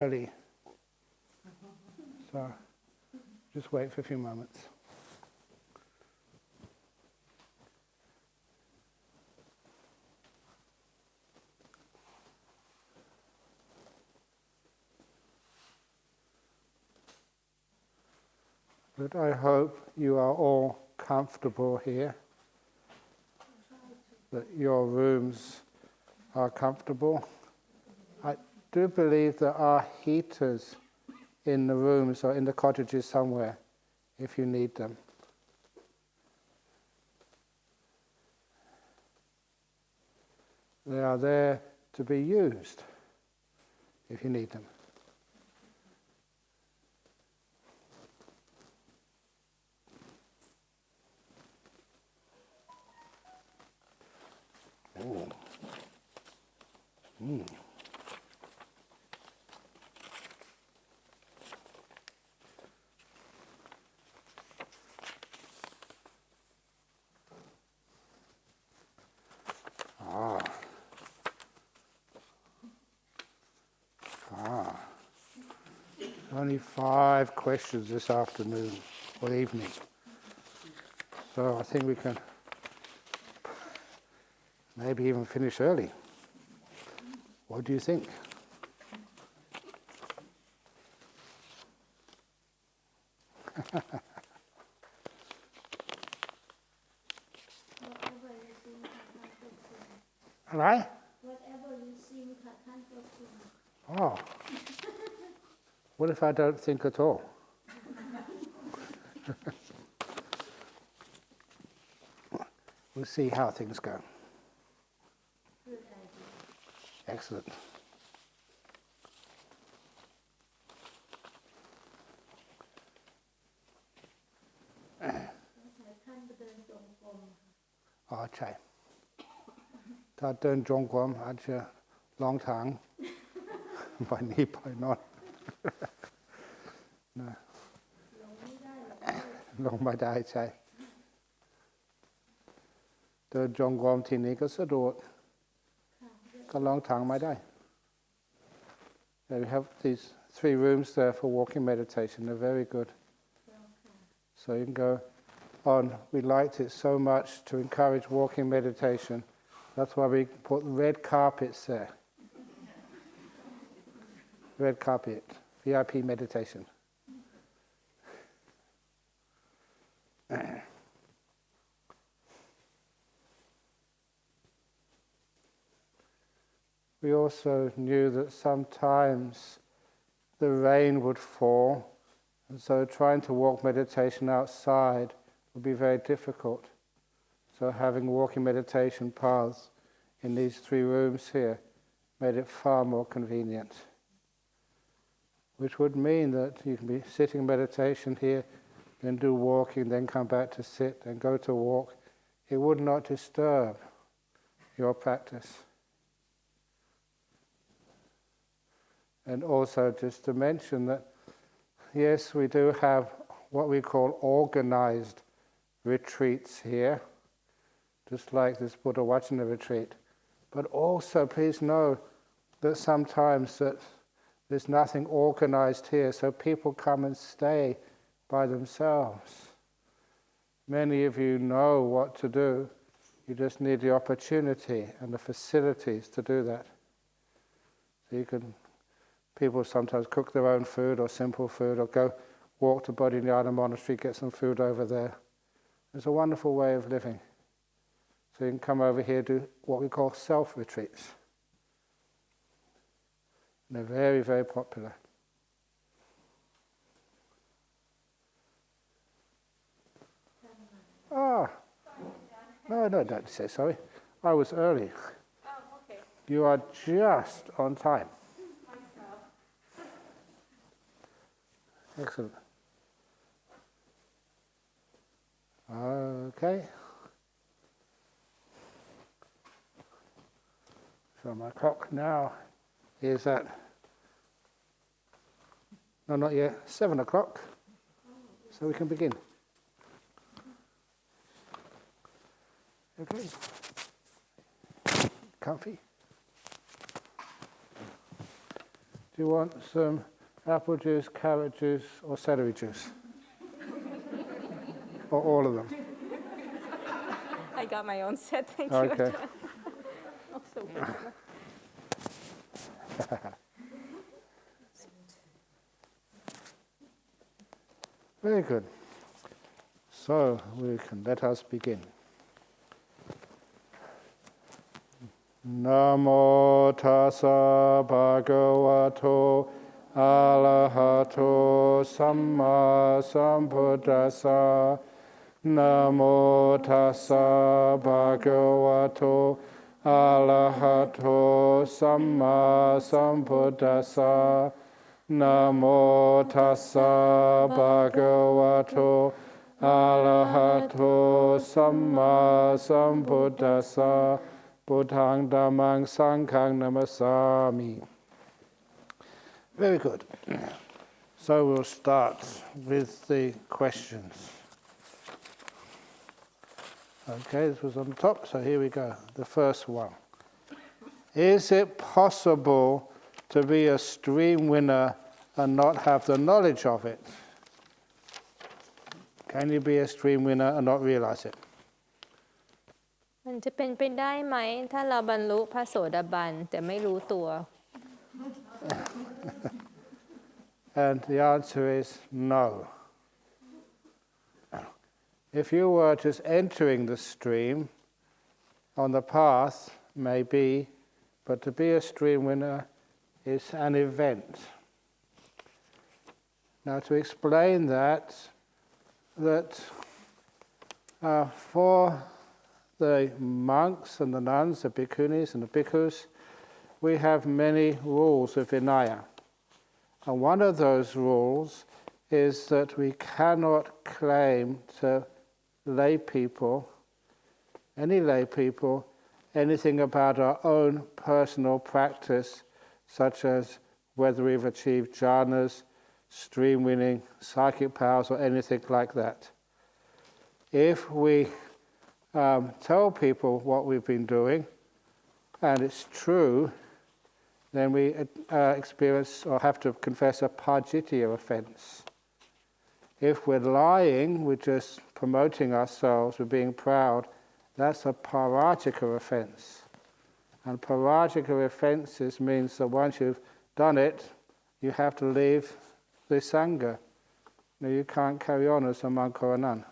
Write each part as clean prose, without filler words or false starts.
early. So just wait for a few moments. But I hope you are all comfortable here, that your rooms are comfortable. I do believe there are heaters in the rooms or in the cottages somewhere, if you need them. They are there to be used, if you need them. Ooh. Mm. Only 5 questions this afternoon or evening. So I think we can maybe even finish early. What do you think? Right? Whatever you think, I can't go to. Oh. What if I don't think at all? We'll see how things go. Good idea. Excellent. Oh, ใช่ ถ้าเดินจงกรมอาจจะลองทาง วันนี้ไปนอน ลงไม่ได้ใช่ เดินจงกรมที่นี้ก็สะดวก ก็ลองทางไม่ได้ We have these 3 rooms there for walking meditation. They're very good. So you can go on. We liked it so much to encourage walking meditation. That's why we put red carpets there. Red carpet, VIP meditation. We also knew that sometimes the rain would fall, and so trying to walk meditation outside would be very difficult. So having walking meditation paths in these 3 rooms here made it far more convenient. Which would mean that you can be sitting meditation here, then do walking, then come back to sit, and go to walk. It would not disturb your practice. And also just to mention that, yes, we do have what we call organized retreats here, just like this Buddha Vajana retreat. But also please know that sometimes that there's nothing organized here, so people come and stay by themselves. Many of you know what to do, you just need the opportunity and the facilities to do that. So you can, people sometimes cook their own food or simple food, or go walk to Bodhinyana Monastery, get some food over there. It's a wonderful way of living. So you can come over here, do what we call self-retreats. And they're very, very popular. Ah, no, don't say sorry. I was early. Oh, okay. You are just on time. Excellent. Okay. So my clock now is at, no, not yet, 7 o'clock. So we can begin. Okay. Comfy? you want some apple juice, carrot juice, or celery juice? Or all of them? I got my own set, thank Okay. you. Oh, so good. Very good. So let us begin. Namo tassa bhagavato arahato samma sambuddhassa. Namo tassa bhagavato arahato samma sambuddhassa. Namo tassa bhagavato arahato samma sambuddhassa. Buddhang dhammang sanghang namasami. Very good. So we'll start with the questions. Okay, this was on the top, so here we go. The first one. Is it possible to be a stream winner and not have the knowledge of it? Can you be a stream winner and not realize it? มันจะเป็นไปได้ไหมถ้าเราบรรลุพระโสดาบันแต่ไม่รู้ตัว And the answer is no. If you were just entering the stream, on the path, maybe, but to be a stream winner is an event. Now to explain that for the monks and the nuns, the bhikkhunis and the bhikkhus, we have many rules of Vinaya. And one of those rules is that we cannot claim to lay people, anything about our own personal practice, such as whether we've achieved jhanas, stream winning, psychic powers, or anything like that. If we tell people what we've been doing, and it's true, then we experience or have to confess a pajitya offense. If we're lying, we're just promoting ourselves, we're being proud, that's a parajika offense. And parajika offenses means that once you've done it, you have to leave the sangha. Now, you can't carry on as a monk or a nun.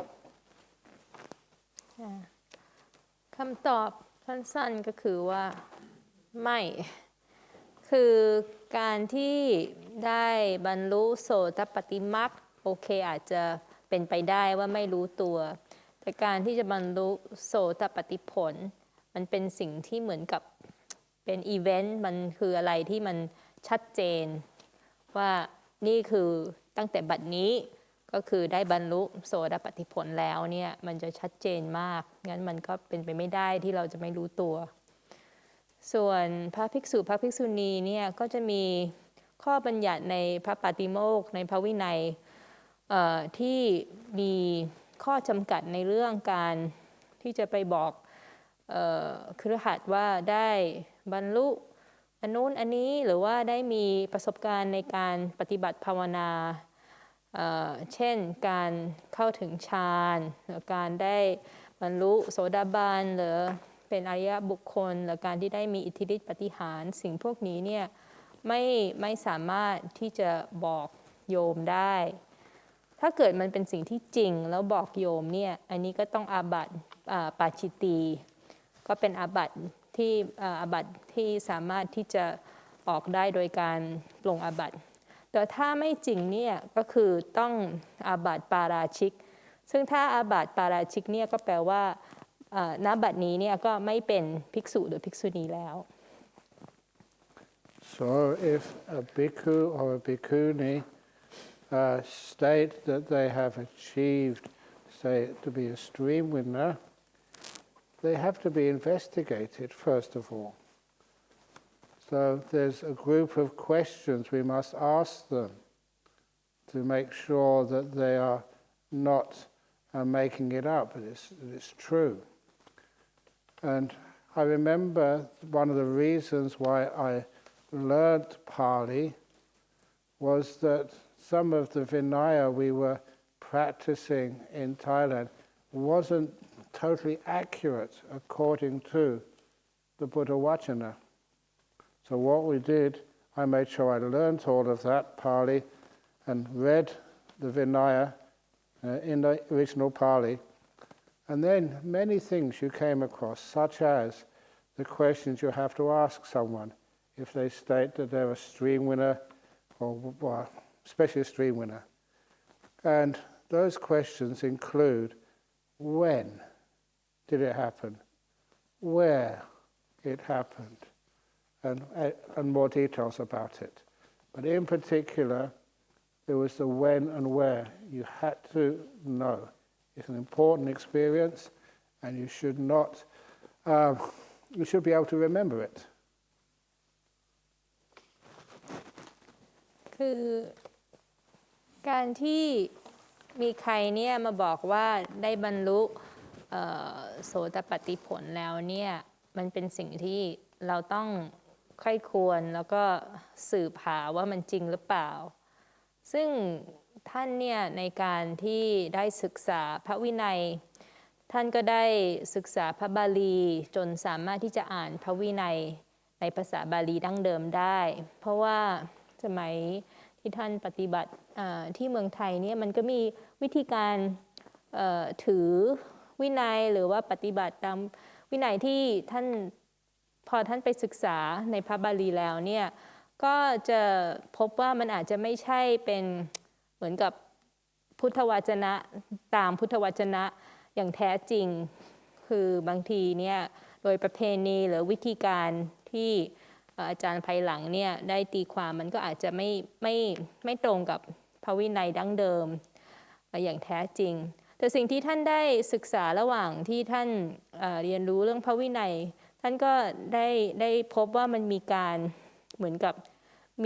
คำตอบสั้นๆก็คือว่าไม่ คือการที่ได้บรรลุโสตปัตติมรรคโอเคอาจจะเป็นไปได้ว่าไม่รู้ตัวแต่การที่จะบรรลุโสตปัตติผลมันเป็นสิ่งที่เหมือนกับเป็นอีเวนต์มันคืออะไรที่มันชัดเจนว่านี่คือตั้งแต่บัดนี้ก็คือได้บรรลุโสตปัตติผลแล้วเนี่ยมันจะชัดเจนมากงั้นมันก็เป็นไปไม่ได้ที่เราจะไม่รู้ตัวส่วนพระภิกษุพระภิกษุณีเนี่ยก็จะมีข้อบัญญัติในพระปาติโมกข์ในพระวินัยที่มีข้อจำกัดในเรื่องการที่จะไปบอกคฤหัสถ์ว่าได้บรรลุอันนู้นอันนี้หรือว่าได้มีประสบการณ์ในการปฏิบัติภาวนาเช่นการเข้าถึงฌานหรือการได้บรรลุโสดาบันหรือเป็นอริยบุคคลหรือการที่ได้มีอิทธิฤทธิปาฏิหาริย์สิ่งพวกนี้เนี่ยไม่สามารถที่จะบอกโยมได้ถ้าเกิดมันเป็นสิ่งที่จริงแล้วบอกโยมเนี่ยอันนี้ก็ต้องอาบัติปาจิตตีก็เป็นอาบัติที่สามารถที่จะออกได้โดยการปลงอาบัติแต่ถ้าไม่จริงเนี่ยก็คือต้องอาบัติปาราชิกซึ่งถ้าอาบัติปาราชิกเนี่ยก็แปลว่าณบัดนี้เนี่ยก็ไม่เป็นภิกษุหรือภิกษุณีแล้ว So if a bhikkhu or a bhikkhuni state that they have achieved, say, to be a stream winner, they have to be investigated first of all. So there's a group of questions we must ask them to make sure that they are not making it up, that it's true. And I remember one of the reasons why I learned Pali was that some of the Vinaya we were practicing in Thailand wasn't totally accurate according to the Buddha Vajana. So what we did, I made sure I learned all of that Pali and read the Vinaya in the original Pali. And then many things you came across, such as the questions you have to ask someone if they state that they're a stream winner, or well, especially a stream winner. And those questions include: when did it happen? Where it happened? And more details about it. But in particular, there was the when and where. You had to know. It's an important experience, and you should not. You should be able to remember it. คือการที่มีใครเนี่ยมาบอกว่าได้บรรลุโสตปัตติผลแล้วเนี่ยมันเป็นสิ่งที่เราต้องใคร่ครวญแล้วก็สืบหาว่ามันจริงหรือเปล่าซึ่งท่านเนี่ยในการที่ได้ศึกษาพระวินัยท่านก็ได้ศึกษาพระบาลีจนสามารถที่จะอ่านพระวินัยในภาษาบาลีดั้งเดิมได้เพราะว่าสมัยที่ท่านปฏิบัติที่เมืองไทยเนี่ยมันก็มีวิธีการถือวินัยหรือว่าปฏิบัติตามวินัยที่ท่านพอท่านไปศึกษาในพระบาลีแล้วเนี่ยก็จะพบว่ามันอาจจะไม่ใช่เป็นเหมือนกับพุทธวจนะตามพุทธวจนะอย่างแท้จริงคือบางทีเนี่ยโดยประเพณีหรือวิธีการที่อาจารย์ภายหลังเนี่ยได้ตีความมันก็อาจจะไม่ตรงกับพระวินัยดั้งเดิมอย่างแท้จริงแต่สิ่งที่ท่านได้ศึกษาระหว่างที่ท่านเรียนรู้เรื่องพระวินัยท่านก็ได้พบว่ามันมีการเหมือนกับ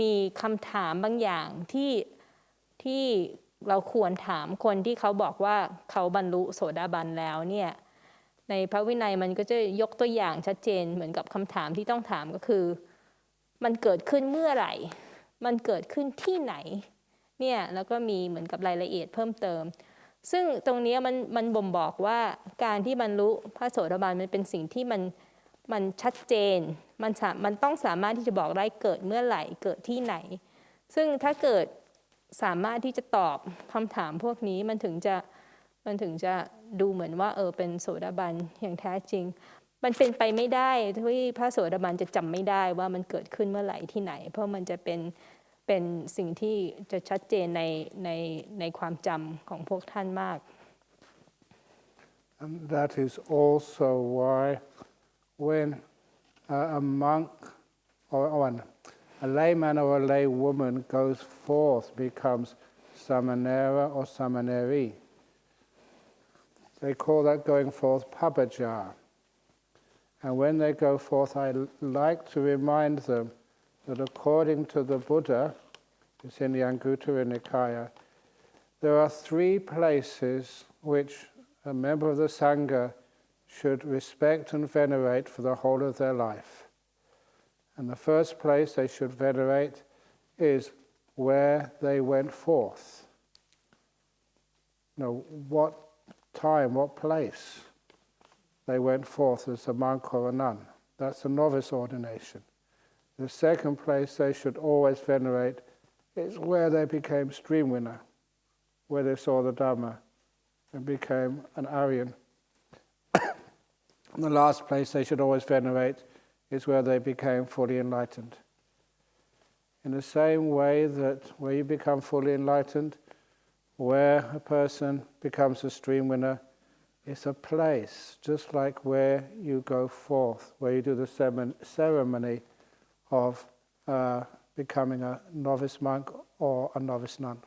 มีคำถามบางอย่างที่เราควรถามคนที่เขาบอกว่าเขาบรรลุโสดาบันแล้วเนี่ยในพระวินัยมันก็จะยกตัวอย่างชัดเจนเหมือนกับคำถามที่ต้องถามก็คือมันเกิดขึ้นเมื่อไหร่มันเกิดขึ้นที่ไหนเนี่ยแล้วก็มีเหมือนกับรายละเอียดเพิ่มเติมซึ่งตรงนี้มันบ่งบอกว่าการที่บรรลุพระโสดาบันมันเป็นสิ่งที่มันชัดเจนมันต้องสามารถที่จะบอกได้เกิดเมื่อไหร่เกิดที่ไหนซึ่งถ้าเกิดสามารถที่จะตอบคำถามพวกนี้มันถึงจะดูเหมือนว่าเป็นโสดาบันอย่างแท้จริงมันเป็นไปไม่ได้ที่พระโสดาบันจะจำไม่ได้ว่ามันเกิดขึ้นเมื่อไหร่ที่ไหนเพราะมันจะเป็นสิ่งที่จะชัดเจนในความจำของพวกท่านมาก And that is also why when a monk or a layman or a lay woman goes forth, becomes samanera or samaneri, they call that going forth papaja. And when they go forth, I like to remind them that according to the Buddha, it's in the Anguttara Nikaya, there are 3 places which a member of the Sangha should respect and venerate for the whole of their life. And the first place they should venerate is where they went forth. What time, what place they went forth as a monk or a nun. That's a novice ordination. The second place they should always venerate is where they became stream winner, where they saw the Dhamma and became an Aryan. And the last place they should always venerate is where they became fully enlightened. In the same way that where you become fully enlightened, where a person becomes a stream winner, it's a place, just like where you go forth, where you do the ceremony of becoming a novice monk or a novice nun.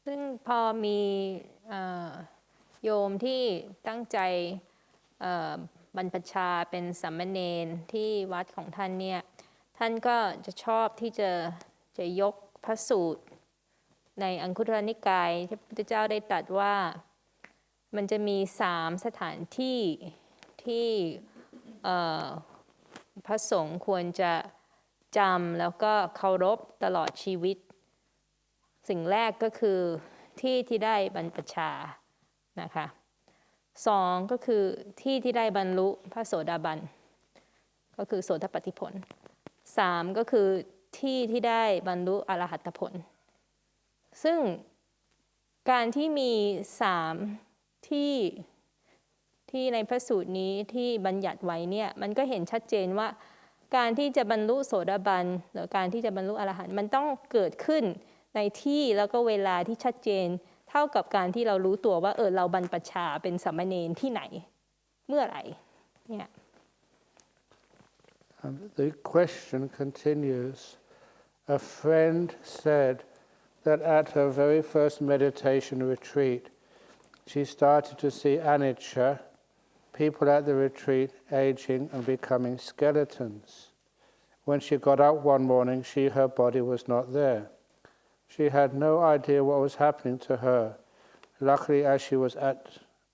ซึ่งพอมีโยมที่ตั้งใจบรรพชาเป็นสามเณรที่วัดของท่านเนี่ยท่านก็จะชอบที่จะยกพระสูตรในอังคุตรนิกายที่พระพุทธเจ้าได้ตรัสว่ามันจะมี3สถานที่ที่พระสงฆ์ควรจะ จำแล้วก็เคารพตลอดชีวิตสิ่งแรกก็คือที่ที่ได้บรรพชานะคะสองก็คือที่ที่ได้บรรลุพระโสดาบันก็คือโสตปัตติผลสามก็คือที่ที่ได้บรรลุอรหัตผลซึ่งการที่มีสามที่ในพระสูตรนี้ที่บัญญัติไว้เนี่ยมันก็เห็นชัดเจนว่าการที่จะบรรลุโสดาบันหรือการที่จะบรรลุอรหันต์มันต้องเกิดขึ้นในที่แล้วก็เวลาที่ชัดเจนเท่ากับการที่เรารู้ตัวว่าเราบรรพชาเป็นสามเณรที่ไหนเมื่อไหร่เนี่ย The question continues. A friend said that at her very first meditation retreat, she started to see anicca, people at the retreat aging and becoming skeletons. When she got up one morning, her body was not there. She had no idea what was happening to her. Luckily, as she was at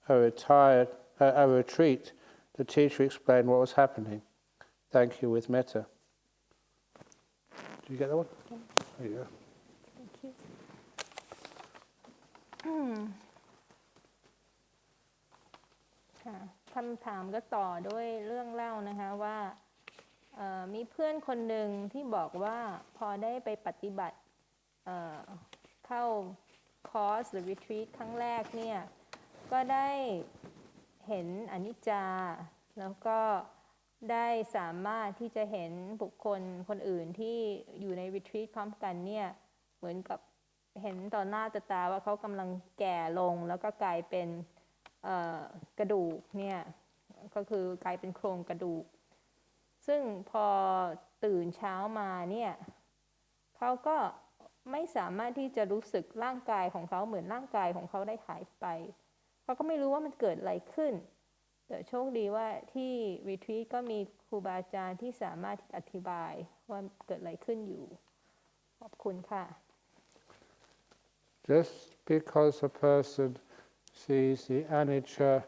a retreat, the teacher explained what was happening. Thank you with metta. Did you get that one? There you go. Thank you. คำถามก็ต่อด้วยเรื่องเล่านะคะว่ามีเพื่อนคนหนึ่งที่บอกว่าพอได้ไปปฏิบัติเข้าคอร์สหรือรีทรีตครั้งแรกเนี่ยก็ได้เห็นอนิจจาแล้วก็ได้สามารถที่จะเห็นบุคคลคนอื่นที่อยู่ในรีทรีตพร้อมกันเนี่ยเหมือนกับเห็นต่อหน้าต่อตาว่าเขากำลังแก่ลงแล้วก็กลายเป็นกระดูกเนี่ยก็คือกลายเป็นโครงกระดูกซึ่งพอตื่นเช้ามาเนี่ยเขาก็ไม่สามารถที่จะรู้สึกร่างกายของเขาเหมือนร่างกายของเขาได้หายไปเขาก็ไม่รู้ว่ามันเกิดอะไรขึ้นแต่โชคดีว่าที่รีทรีตก็มีครูบาอาจารย์ที่สามารถอธิบายว่าเกิดอะไรขึ้นอยู่ขอบคุณค่ะ Just because a person sees the anicca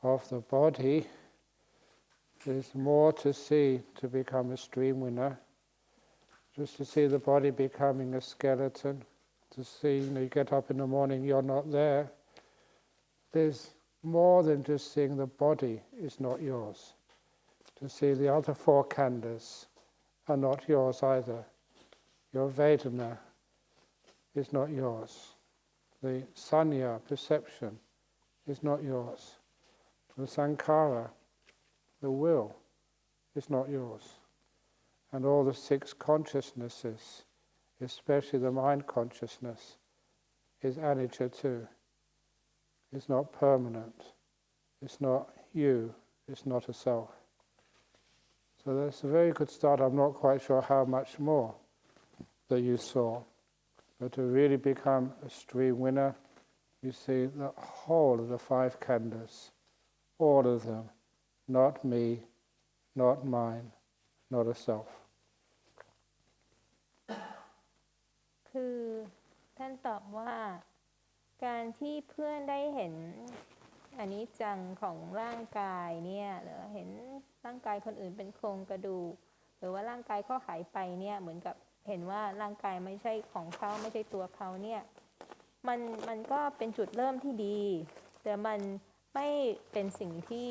of the body, there's more to see to become a stream winner. Just to see the body becoming a skeleton, to see you get up in the morning, you're not there. There's more than just seeing the body is not yours. To see the other four khandhas are not yours either. Your Vedana is not yours. The sanya, perception, is not yours. The sankhara, the will, is not yours. And all the six consciousnesses, especially the mind consciousness, is anicca too. It's not permanent. It's not you. It's not a self. So that's a very good start. I'm not quite sure how much more that you saw. But to really become a stream winner, you see the whole of the five khandhas, all of them, not me, not mine, not a self. คือท่านตอบว่าการที่เพื่อนได้เห็นอนิจจังของร่างกายเนี่ยหรือเห็นร่างกายคนอื่นเป็นโครงกระดูกหรือว่าร่างกายเขาหายไปเนี่ยเหมือนกับเห็นว่าร่างกายไม่ใช่ของเขาไม่ใช่ตัวเขาเนี่ยมันก็เป็นจุดเริ่มที่ดีแต่มันไม่เป็นสิ่งที่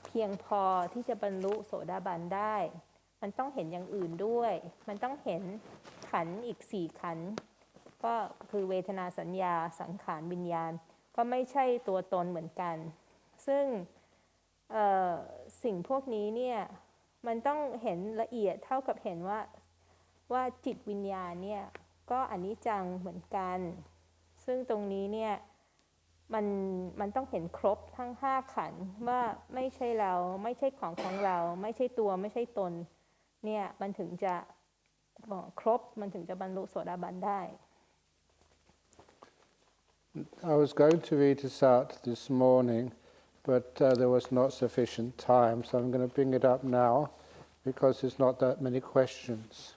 เพียงพอที่จะบรรลุโสดาบันได้มันต้องเห็นอย่างอื่นด้วยมันต้องเห็นขันธ์อีก4ขันธ์ก็คือเวทนาสัญญาสังขารวิญญาณก็ไม่ใช่ตัวตนเหมือนกันซึ่งสิ่งพวกนี้เนี่ยมันต้องเห็นละเอียดเท่ากับเห็นว่าจิตวิญญาณเนี่ยก็อนิจจังเหมือนกันซึ่งตรงนี้เนี่ยมันต้องเห็นครบทั้ง5ขันธ์ว่าไม่ใช่เราไม่ใช่ของเราไม่ใช่ตัวไม่ใช่ตนเนี่ยมันถึงจะครบมันถึงจะบรรลุโสดาบันได้ I was going to read this out this morning, but there was not sufficient time, so I'm going to bring it up now because there's not that many questions.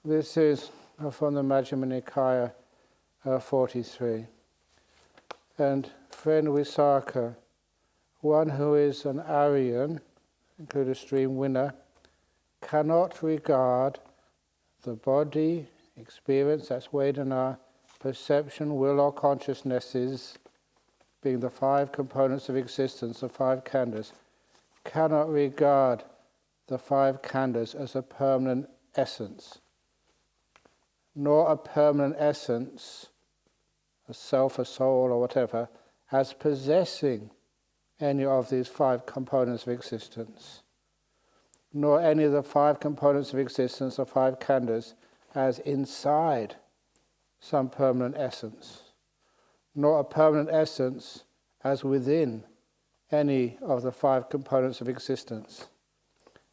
This is from the Majjhima Nikaya 43. And friend Visakha, one who is an Aryan, including a stream winner, cannot regard the body, experience, that's Vedana, perception, will or consciousnesses, being the 5 components of existence, the 5 khandhas, cannot regard the 5 khandhas as a permanent essence, nor a permanent essence, a self, a soul, or whatever, as possessing any of these 5 components of existence, nor any of the 5 components of existence, or 5 khandhas, as inside some permanent essence, nor a permanent essence as within any of the 5 components of existence.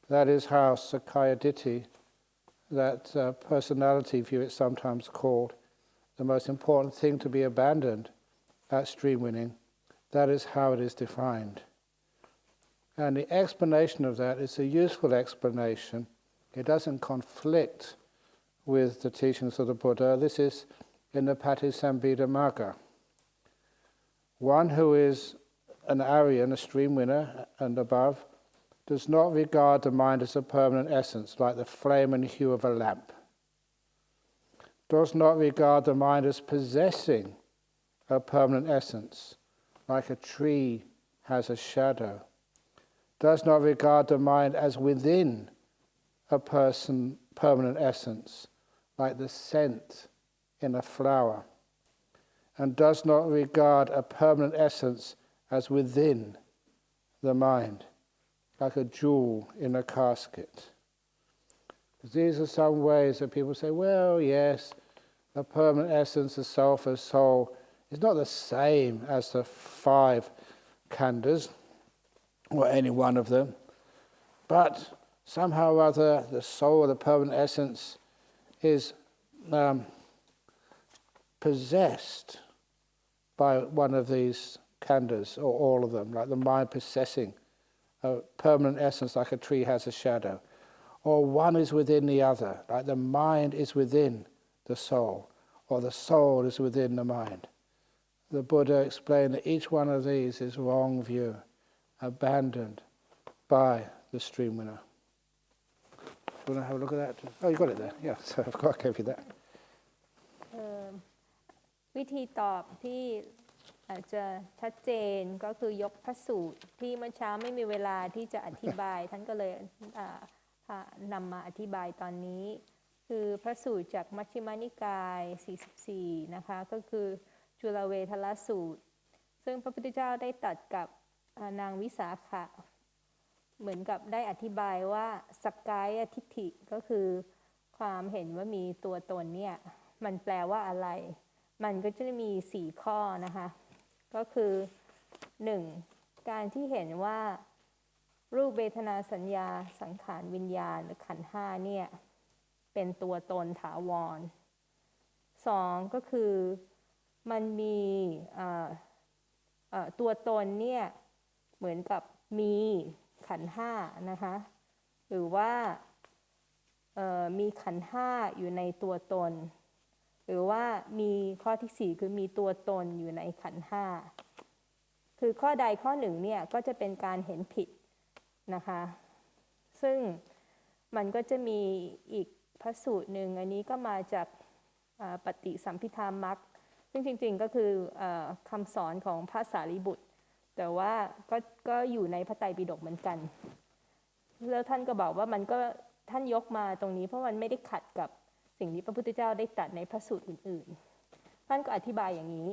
That is how Sakkaya Ditthi, that personality view it's sometimes called, the most important thing to be abandoned at stream winning, that is how it is defined. And the explanation of that is a useful explanation. It doesn't conflict with the teachings of the Buddha. This is in the Patisambhida Magga. One who is an Aryan, a stream winner and above, does not regard the mind as a permanent essence, like the flame and hue of a lamp. Does not regard the mind as possessing a permanent essence, like a tree has a shadow. Does not regard the mind as within a permanent essence, like the scent in a flower. And does not regard a permanent essence as within the mind, like a jewel in a casket. These are some ways that people say, well, yes, the permanent essence, the self, the soul, is not the same as the 5 khandhas, or any one of them, but somehow or other the soul, the permanent essence, is possessed by one of these khandhas, or all of them, like the mind possessing a permanent essence like a tree has a shadow. Or one is within the other, like the mind is within the soul, or the soul is within the mind. The Buddha explained that each one of these is wrong view, abandoned by the stream winner. Do you want to have a look at that? Oh, you got it there. Yeah, so I've got to give you that. วิธีตอบที่อาจจะชัดเจนก็คือยกพระสูตรที่เมื่อเช้าไม่มีเวลาที่จะอธิบาย ท่านก็เลยนำมาอธิบายตอนนี้คือพระสูตรจากมัชฌิมานิกาย44นะคะก็คือจุลเวทลสูตรซึ่งพระพุทธเจ้าได้ตรัสกับนางวิสาขะเหมือนกับได้อธิบายว่าสักกายทิฏฐิก็คือความเห็นว่ามีตัวตนเนี่ยมันแปลว่าอะไรมันก็จะมี4ข้อนะคะก็คือ 1. การที่เห็นว่ารูปเวทนาสัญญาสังขารวิญญาณหรือขันธ์5เนี่ยเป็นตัวตนถาวร 2. ก็คือมันมีตัวตนเนี่ยเหมือนกับมีขันธ์5นะคะหรือว่ามีขันธ์5อยู่ในตัวตนหรือว่ามีข้อที่4คือมีตัวตนอยู่ในขันธ์5คือข้อใดข้อหนึ่งเนี่ยก็จะเป็นการเห็นผิดนะคะซึ่งมันก็จะมีอีกพระสูตรหนึ่งอันนี้ก็มาจากปฏิสัมภิธามัคคซึ่งจริงๆก็คือคำสอนของพระสารีบุตรแต่ว่าก็อยู่ในพระไตรปิฎกเหมือนกันแล้วท่านก็บอกว่ามันก็ท่านยกมาตรงนี้เพราะมันไม่ได้ขัดกับสิ่งที่พระพุทธเจ้าได้ตรัสในพระสูตรอื่นๆท่านก็อธิบายอย่างนี้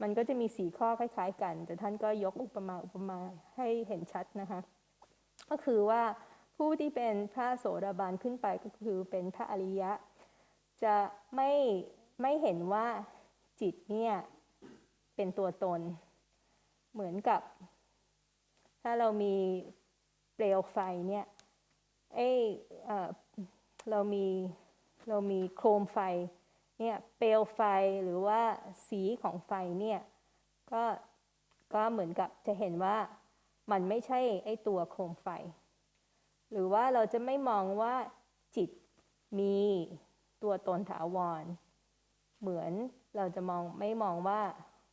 มันก็จะมี4ข้อคล้ายๆกันแต่ท่านก็ยกอุปมาให้เห็นชัดนะคะก็คือว่าผู้ที่เป็นพระโสดาบันขึ้นไปก็คือเป็นพระอริยะจะไม่เห็นว่าจิตเนี่ยเป็นตัวตนเหมือนกับถ้าเรามีเปลวไฟเนี่ยเรามีโคมไฟเนี่ยเปลวไฟหรือว่าสีของไฟเนี่ยก็เหมือนกับจะเห็นว่ามันไม่ใช่ไอ้ตัวโคมไฟหรือว่าเราจะไม่มองว่าจิตมีตัวตนถาวรเหมือนเราจะไม่มองว่า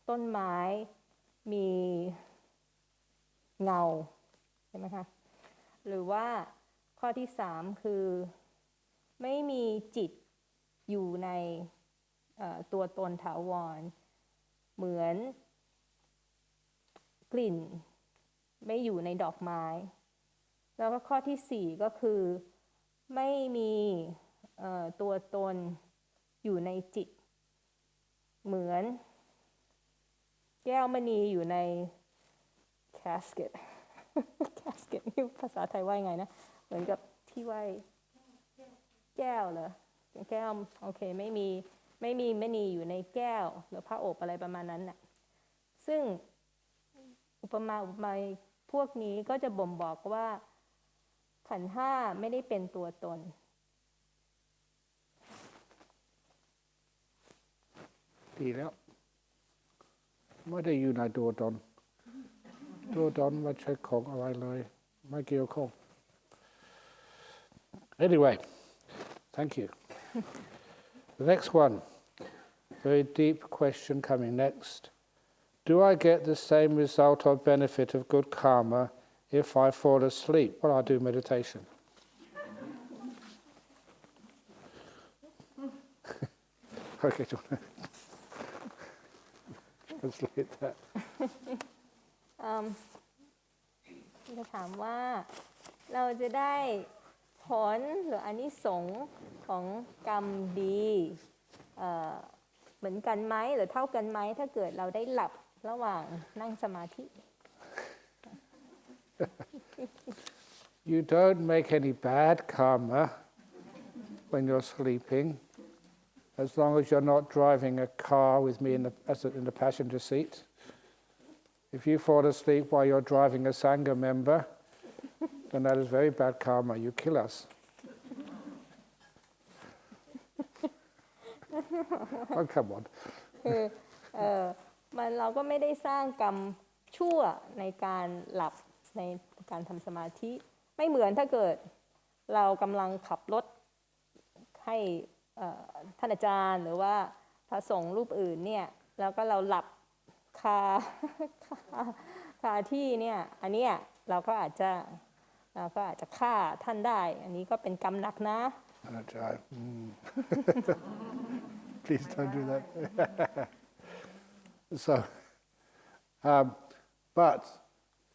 ต้นไม้มีเงาใช่ไหมคะหรือว่า ข้อที่3คือไม่มีจิตอยู่ในตัวตนถาวรเหมือนกลิ่นไม่อยู่ในดอกไม้แล้วก็ข้อที่4ก็คือไม่มีตัวตนอยู่ในจิตเหมือนแก้วมณีอยู่ใน casket casket นี่ภาษาไทยว่าไงนะเหมือนกับที่ไว้แก้วเหรอแก้วโอเคไม่มีมณีอยู่ในแก้วหรือผ้าอบอะไรประมาณนั้นน่ะซึ่งอุปมาพวกนี้ก็จะบ่งบอกว่าขันธ์ห้าไม่ได้เป็นตัวตนดีแล้วไม่ได้อยู่ในตัวตนไม่ใช่ของอะไรเลยไม่เกี่ยวข้อง Anyway, thank you. The next one, very deep question coming next. Do I get the same result or benefit of good karma if I fall asleep while I do meditation? Okay, translate that. จะถามว่าเราจะได้ผลหรืออานิสงส์ของกรรมดีเหมือนกันไหมหรือเท่ากันไหมถ้าเกิดเราได้หลับระหว่างนั่งสมาธิ You don't make any bad karma when you're sleeping, as long as you're not driving a car with me in the passenger seat. If you fall asleep while you're driving a Sangha member, then that is very bad karma. You kill us. Oh, come on. คือเราก็ไม่ได้สร้างกรรมชั่วในการหลับในการทำสมาธิไม่เหมือนถ้าเกิดเรากำลังขับรถให้ท่านอาจารย์หรือว่าพระสงฆ์รูปอื่นเนี่ยแล้วก็เราหลับคาที่เนี่ยอันเนี้ยเราก็อาจจะฆ่าท่านได้อันนี้ก็เป็นกรรมหนักนะ Please don't do that. So, but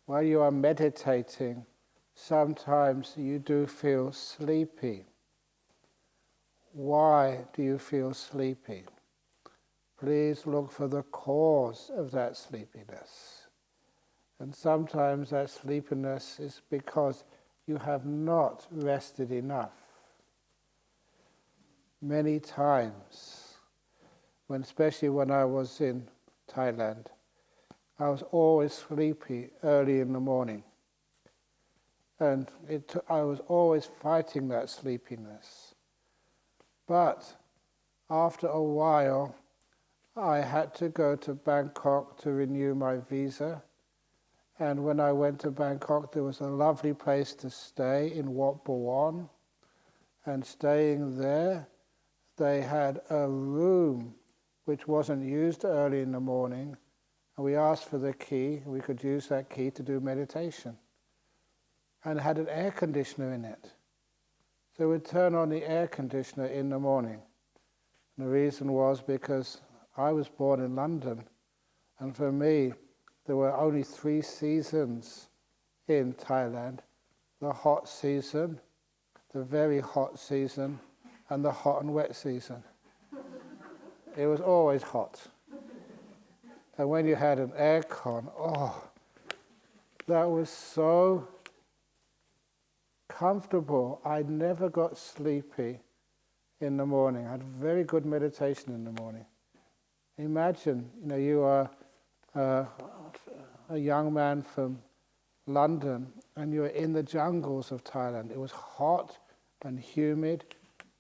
while you are meditating, sometimes you do feel sleepy. Why do you feel sleepy? Please look for the cause of that sleepiness. And sometimes that sleepiness is because you have not rested enough. Many times, especially when I was in Thailand, I was always sleepy early in the morning. And I was always fighting that sleepiness. But after a while, I had to go to Bangkok to renew my visa. And when I went to Bangkok, there was a lovely place to stay in Wat Bhutan. And staying there, they had a room which wasn't used early in the morning. And we asked for the key. We could use that key to do meditation. And it had an air conditioner in it. So we'd turn on the air conditioner in the morning. And the reason was because I was born in London. And for me, there were only 3 seasons in Thailand. The hot season, the very hot season, and the hot and wet season. It was always hot. And when you had an aircon, that was so comfortable. I never got sleepy in the morning. I had very good meditation in the morning. Imagine, you are a young man from London and you were in the jungles of Thailand. It was hot and humid.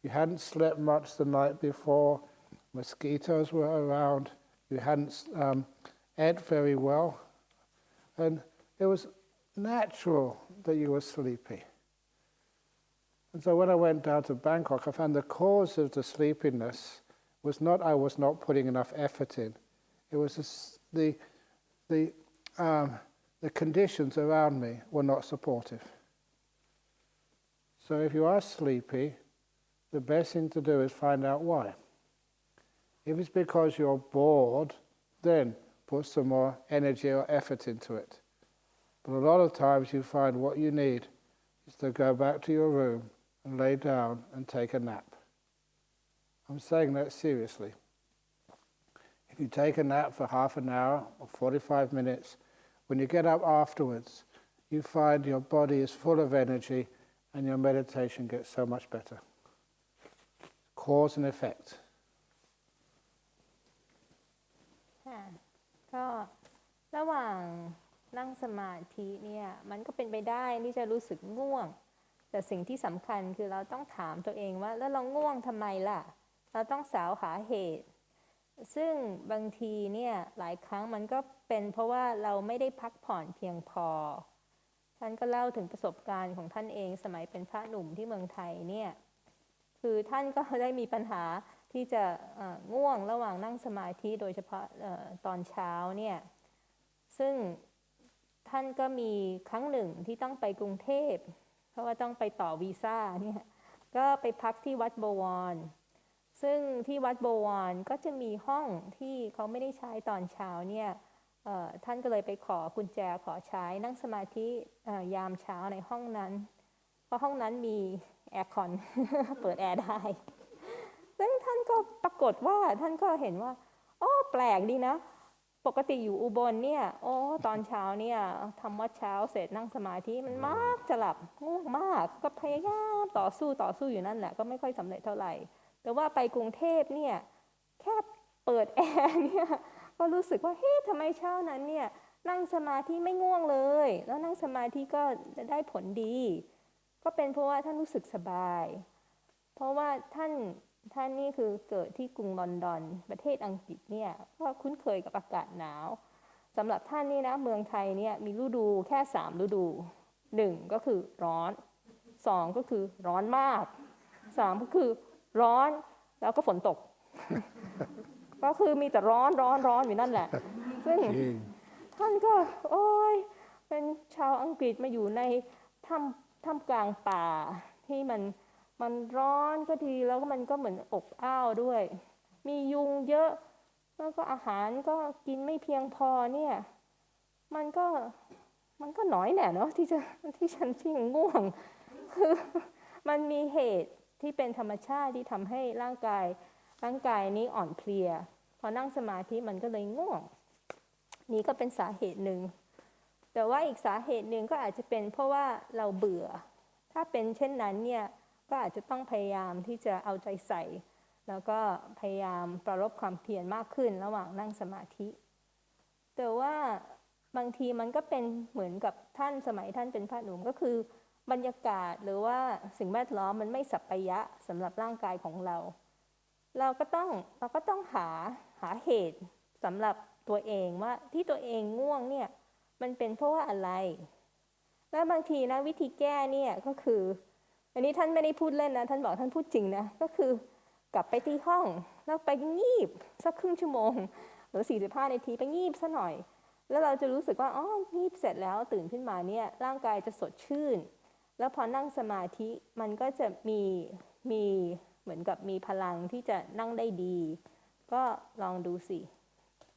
You hadn't slept much the night before. Mosquitoes were around. You hadn't ate very well. And it was natural that you were sleepy. And so when I went down to Bangkok, I found the cause of the sleepiness was not I was not putting enough effort in. It was the conditions around me were not supportive. So if you are sleepy, the best thing to do is find out why. If it's because you're bored, then put some more energy or effort into it. But a lot of times you find what you need is to go back to your room and lay down and take a nap. I'm saying that seriously. If you take a nap for half an hour or 45 minutes, when you get up afterwards, you find your body is full of energy and your meditation gets so much better. Cause and effect. ค่ะก็ระหว่างนั่งสมาธิเนี่ยมันก็เป็นไปได้ที่จะรู้สึกง่วงแต่สิ่งที่สำคัญคือเราต้องถามตัวเองว่าแล้วเราง่วงทำไมล่ะเราต้องสาวหาเหตุซึ่งบางทีเนี่ยหลายครั้งมันก็เป็นเพราะว่าเราไม่ได้พักผ่อนเพียงพอท่านก็เล่าถึงประสบการณ์ของท่านเองสมัยเป็นพระหนุ่มที่เมืองไทยเนี่ยคือท่านก็ได้มีปัญหาที่จะง่วงระหว่างนั่งสมาธิโดยเฉพาะตอนเช้าเนี่ยซึ่งท่านก็มีครั้งหนึ่งที่ต้องไปกรุงเทพเพราะว่าต้องไปต่อวีซ่าเนี่ยก็ไปพักที่วัดบวรซึ่งที่วัดบวรก็จะมีห้องที่เขาไม่ได้ใช้ตอนเช้าเนี่ยท่านก็เลยไปขอกุญแจขอใช้นั่งสมาธิยามเช้าในห้องนั้นเพราะห้องนั้นมีแอร์คอน เปิดแอร์ได้ซึ่งท่านก็ปรากฏว่าท่านก็เห็นว่าโอ้แปลกดีนะปกติอยู่อุบลเนี่ยโอ้ตอนเช้าเนี่ยทำวัดเช้าเสร็จนั่งสมาธิมันมากจะหลับง่วงมากก็พยายามต่อสู้อยู่นั่นแหละก็ไม่ค่อยสำเร็จเท่าไหร่แต่ว่าไปกรุงเทพเนี่ยแค่เปิดแอร์เนี่ยก็รู้สึกว่าเฮ้ยทำไมเช้านั้นเนี่ยนั่งสมาธิไม่ง่วงเลยแล้วนั่งสมาธิก็ได้ผลดีก็เป็นเพราะว่าท่านรู้สึกสบายเพราะว่าท่านนี่คือเกิดที่กรุงลอนดอนประเทศอังกฤษเนี่ยก็คุ้นเคยกับอากาศหนาวสำหรับท่านนี่นะเมืองไทยเนี่ยมีฤดูแค่3ฤดู1ก็คือร้อน2ก็คือร้อนมาก3ก็คือร้อนแล้วก็ฝนตก ก็คือมีแต่ร้อนอยู่นั่นแหละซึ่งท่านก็โอ้ยเป็นชาวอังกฤษมาอยู่ในถ้ำกลางป่าที่มันร้อนก็ทีแล้วมันก็เหมือนอบอ้าวด้วยมียุงเยอะแล้วก็อาหารก็กินไม่เพียงพอเนี่ยมันก็น้อยแน่เนาะที่ฉันง่วงคือมันมีเหตุที่เป็นธรรมชาติที่ทำให้ร่างกายนี้อ่อนเพลียพอนั่งสมาธิมันก็เลยง่วงนี่ก็เป็นสาเหตุหนึ่งแต่ว่าอีกสาเหตุหนึ่งก็อาจจะเป็นเพราะว่าเราเบื่อถ้าเป็นเช่นนั้นเนี่ยก็อาจจะต้องพยายามที่จะเอาใจใส่แล้วก็พยายามประรบความเพียรมากขึ้นระหว่างนั่งสมาธิแต่ว่าบางทีมันก็เป็นเหมือนกับท่านสมัยท่านเป็นพระหนุ่มก็คือบรรยากาศหรือว่าสิ่งแวดล้อมมันไม่สัปปายะสำหรับร่างกายของเราก็ต้องหาเหตุสำหรับตัวเองว่าที่ตัวเองง่วงเนี่ยมันเป็นเพราะว่าอะไรแล้วบางทีนะวิธีแก้เนี่ยก็คืออันนี้ท่านไม่ได้พูดเล่นนะท่านบอกท่านพูดจริงนะก็คือกลับไปที่ห้องแล้วไปงีบสักครึ่งชั่วโมงหรือ45นาทีไปงีบซะหน่อยแล้วเราจะรู้สึกว่าอ๋องีบเสร็จแล้วตื่นขึ้นมาเนี่ยร่างกายจะสดชื่นแล้วพอนั่งสมาธิมันก็จะมีเหมือนกับมีพลังที่จะนั่งได้ดีก็ลองดูสิ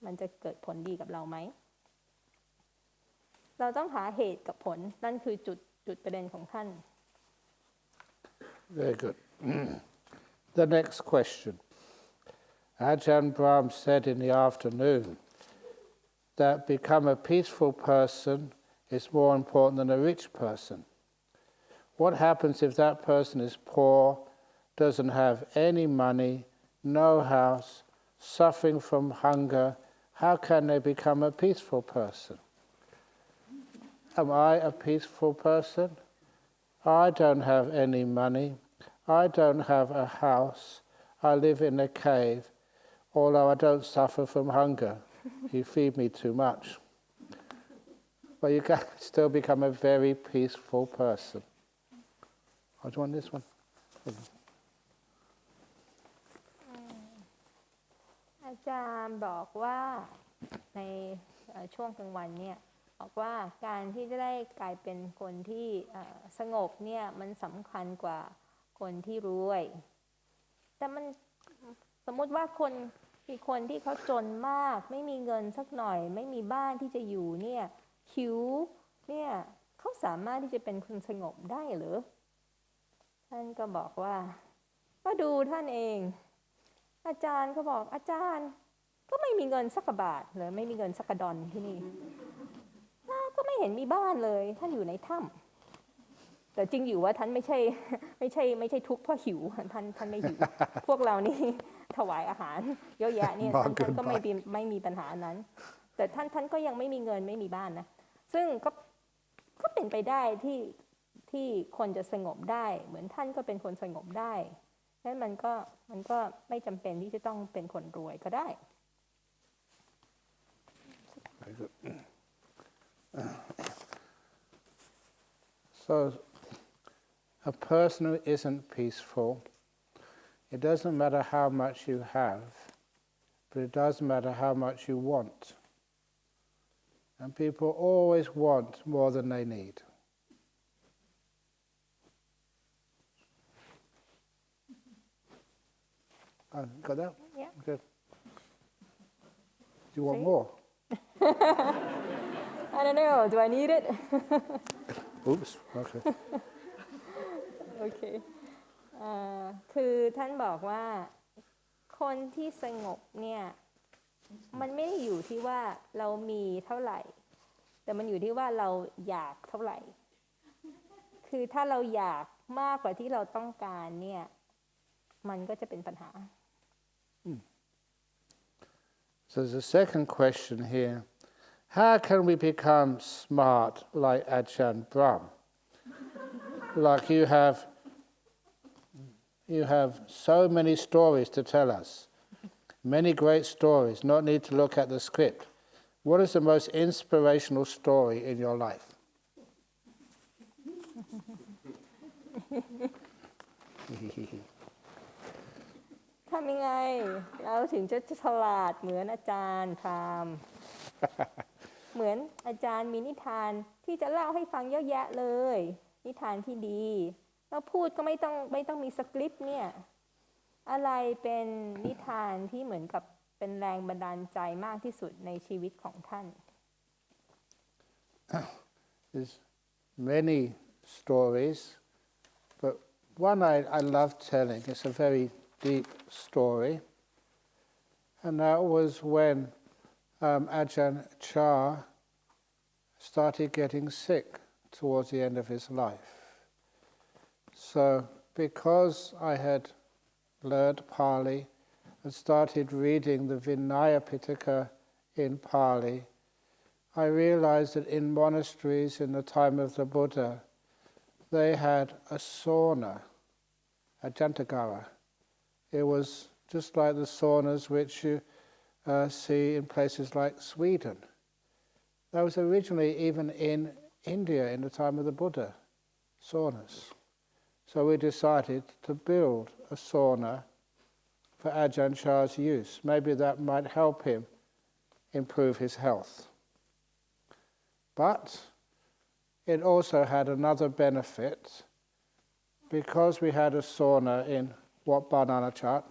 มันจะเกิดผลดีกับเราไหมเราต้องหาเหตุกับผลนั่นคือจุดประเด็นของท่าน Very good. The next question. Ajahn Brahm said in the afternoon that become a peaceful person is more important than a rich person. What happens if that person is poor, doesn't have any money, no house, suffering from hunger? How can they become a peaceful person? Am I a peaceful person? I don't have any money. I don't have a house. I live in a cave, although I don't suffer from hunger. You feed me too much. But you can still become a very peaceful person. Oh, do you want this one? อาจารย์บอกว่าในช่วงกลางวันเนี่ย บอกว่าการที่จะได้กลายเป็นคนที่สงบเนี่ยมันสำคัญกว่าคนที่รวยแต่มันสมมติว่ามีคนที่เขาจนมากไม่มีเงินสักหน่อยไม่มีบ้านที่จะอยู่เนี่ยหิวเนี่ยเขาสามารถที่จะเป็นคนสงบได้หรือท่านก็บอกว่าก็ดูท่านเองอาจารย์ก็บอกอาจารย์ก็ไม่มีเงินสักบาทหรือไม่มีเงินสักดอนที่นี่ก็ไม่เห็นมีบ้านเลยท่านอยู่ในถ้ำแต่จริงอยู่ว่าท่านไม่ใช่ทุกข์เพราะหิวท่านไม่หิว พวกเรานี่ถวายอาหารเยอะแยะเนี่ยท่านก็ไม่มีปัญหานั้นแต่ท่านก็ยังไม่มีเงินไม่มีบ้านนะซึ่งก็เป็นไปได้ที่คนจะสงบได้เหมือนท่านก็เป็นคนสงบได้นั้นมันก็ไม่จำเป็นที่จะต้องเป็นคนรวยก็ได้ So a person who isn't peaceful, it doesn't matter how much you have, but it does matter how much you want. And people always want more than they need. Got that? Yeah. Good. Do you want more? I don't know. Do I need it? Oops. Okay. โอเคคือท่านบอกว่าคนที่สงบเนี่ยมันไม่ได้อยู่ที่ว่าเรามีเท่าไหร่แต่มันอยู่ที่ว่าเราอยากเท่าไหร่คือถ้าเราอยากมากกว่าที่เราต้องการเนี่ยมันก็จะเป็นปัญหา So there's a second question here. How can we become smart like Ajahn Brahm? Like you have so many stories to tell us, many great stories, not need to look at the script. What is the most inspirational story in your life? ทำยังไงเราถึงจะฉลาดเหมือนอาจารย์พราหมณ์ เหมือนอาจารย์มีนิทานที่จะเล่าให้ฟังเยอะแยะเลยนิทานที่ดีเราพูดก็ไม่ต้องมีสคริปต์เนี่ยอะไรเป็นนิทานที่เหมือนกับเป็นแรงบันดาลใจมากที่สุดในชีวิตของท่าน There's many stories, but one I love telling. It's a very deep story, and that was when Ajahn Chah started getting sick towards the end of his life. So, because I had learned Pali and started reading the Vinaya Pitaka in Pali, I realized that in monasteries in the time of the Buddha, they had a sauna, a jantagara. It was just like the saunas which you see in places like Sweden. That was originally even in India in the time of the Buddha, saunas. So we decided to build a sauna for Ajahn Chah's use. Maybe that might help him improve his health. But it also had another benefit. Because we had a sauna in Wat Bananachat,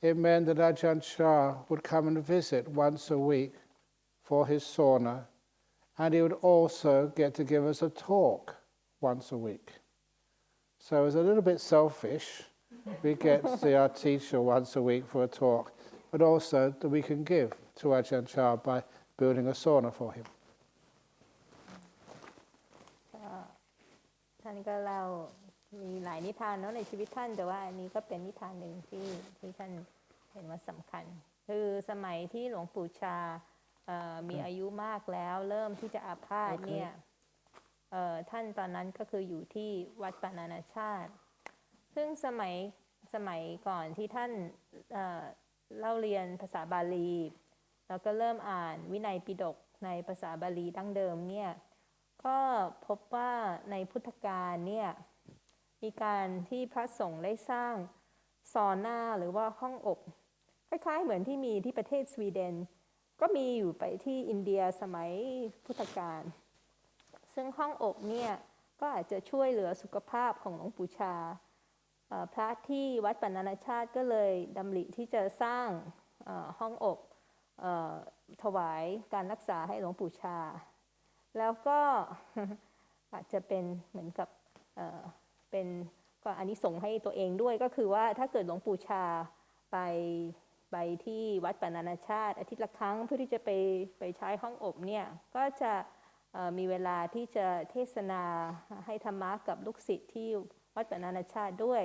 it meant that Ajahn Chah would come and visit once a week for his sauna, and he would also get to give us a talk once a week. So it was a little bit selfish. We get to see our teacher once a week for a talk, but also that we can give to Ajahn Chah by building a sauna for him. ท่านก็เล่ามีหลายนิทานเนาะในชีวิตท่านแต่ว่าอันนี้ก็เป็นนิทานหนึ่งที่ท่านเห็นว่าสำคัญคือสมัยที่หลวงปู่ชามีอายุมากแล้วเริ่มที่จะอาพาธเนี่ยท่านตอนนั้นก็คืออยู่ที่วัดปานานาชาติซึ่งสมัยก่อนที่ท่านเล่าเรียนภาษาบาลีแล้วก็เริ่มอ่านวินัยปิฎกในภาษาบาลีดั้งเดิมเนี่ยก็พบว่าในพุทธกาลเนี่ยมีการที่พระสงฆ์ได้สร้างซอน่าหรือว่าห้องอบคล้ายๆเหมือนที่มีที่ประเทศสวีเดน ก็มีอยู่ไปที่อินเดียสมัยพุทธกาลซึ่งห้องอบเนี่ยก็อาจจะช่วยเหลือสุขภาพของหลวงปู่ชาพระที่วัดปัณณาชาติก็เลยดำริที่จะสร้างห้องอบถวายการรักษาให้หลวงปู่ชาแล้วก็ อาจจะเป็นเหมือนกับเป็นก็อานิสงส์ให้ตัวเองด้วยก็คือว่าถ้าเกิดหลวงปู่ชาไปที่วัดปัณณาชาติอาทิตย์ละครั้งเพื่อที่จะไปใช้ห้องอบเนี่ยก็จะมีเวลาที่จะเทศนาให้ธรรมะกับลูกศิษย์ที่วัดปัณณาชาติด้วย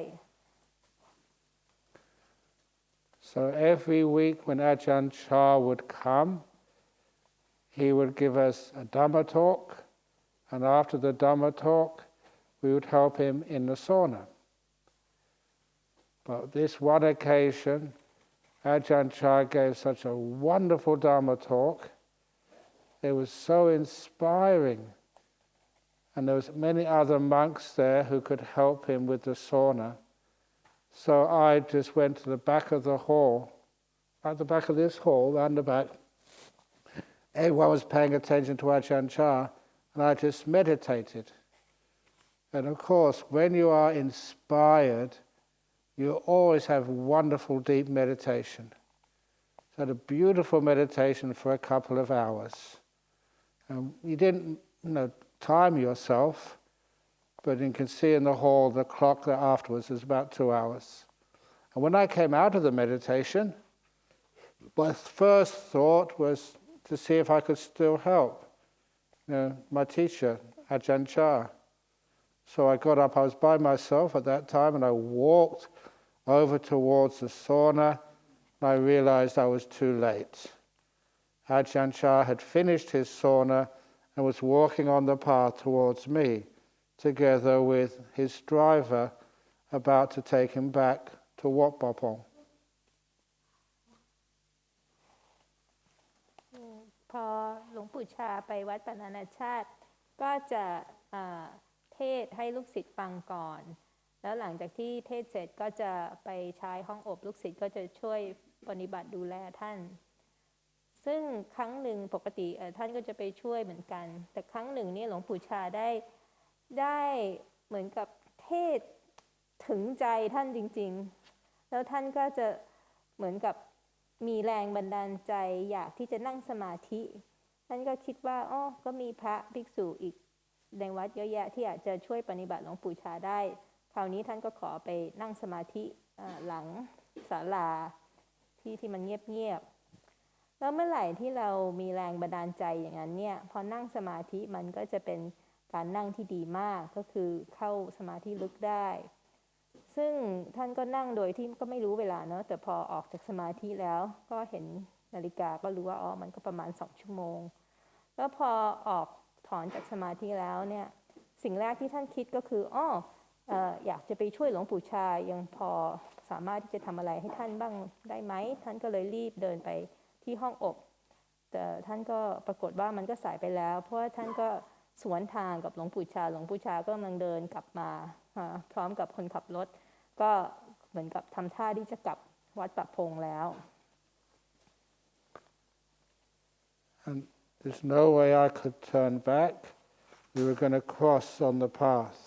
So every week when Ajahn Chah would come, he would give us a Dhamma talk, and after the Dhamma talk, we would help him in the sauna. But this one occasion, Ajahn Chah gave such a wonderful Dhamma talk. It was so inspiring, and there was many other monks there who could help him with the sauna. So I just went to the back of the hall, at the back of this hall, round the back. Everyone was paying attention to Ajahn Chah, and I just meditated. And of course, when you are inspired, you always have wonderful deep meditation. So I had a beautiful meditation for a couple of hours. And you didn't time yourself, but you can see in the hall the clock there afterwards is about 2 hours. And when I came out of the meditation, my first thought was to see if I could still help my teacher, Ajahn Chah. So I got up, I was by myself at that time, and I walked over towards the sauna, and I realized I was too late. Ajahn Chah had finished his sauna and was walking on the path towards me, together with his driver, about to take him back to Wat Bopong. พอหลวงปู่ชาไปวัดปัณณาชาติก็จะเทศให้ลูกศิษย์ฟังก่อนแล้วหลังจากที่เทศเสร็จก็จะไปใช้ห้องอบลูกศิษย์ก็จะช่วยปฏิบัติดูแลท่านซึ่งครั้งหนึ่งปกติท่านก็จะไปช่วยเหมือนกันแต่ครั้งหนึ่งเนี่ยหลวงปู่ชาได้เหมือนกับเทศถึงใจท่านจริงๆแล้วท่านก็จะเหมือนกับมีแรงบันดาลใจอยากที่จะนั่งสมาธิท่านก็คิดว่าก็มีพระภิกษุอีกในวัดเยอะแยะที่อาจจะช่วยปฏิบัติหลวงปู่ชาได้คราวนี้ท่านก็ขอไปนั่งสมาธิหลังศาลาที่มันเงียบๆแล้วเมื่อไหร่ที่เรามีแรงบันดาลใจอย่างนั้นเนี่ยพอนั่งสมาธิมันก็จะเป็นการนั่งที่ดีมากก็คือเข้าสมาธิลึกได้ซึ่งท่านก็นั่งโดยที่ก็ไม่รู้เวลาเนาะแต่พอออกจากสมาธิแล้วก็เห็นนาฬิกาก็รู้ว่ามันก็ประมาณ2 ชั่วโมงแล้วพอออกถอนจากสมาธิแล้วเนี่ยสิ่งแรกที่ท่านคิดก็คืออยากจะไปช่วยหลวงปู่ชายังพอสามารถที่จะทำอะไรให้ท่านบ้างได้ไหมท่านก็เลยรีบเดินไปที่ห้องอบแต่ท่านก็ปรากฏว่ามันก็สายไปแล้วเพราะว่าท่านก็สวนทางกับหลวงปู่ชาก็กำลังเดินกลับมาพร้อมกับคนขับรถก็เหมือนกับทำท่าที่จะกลับวัดปะพงแล้ว And there's no way I could turn back. We were going to cross on the path.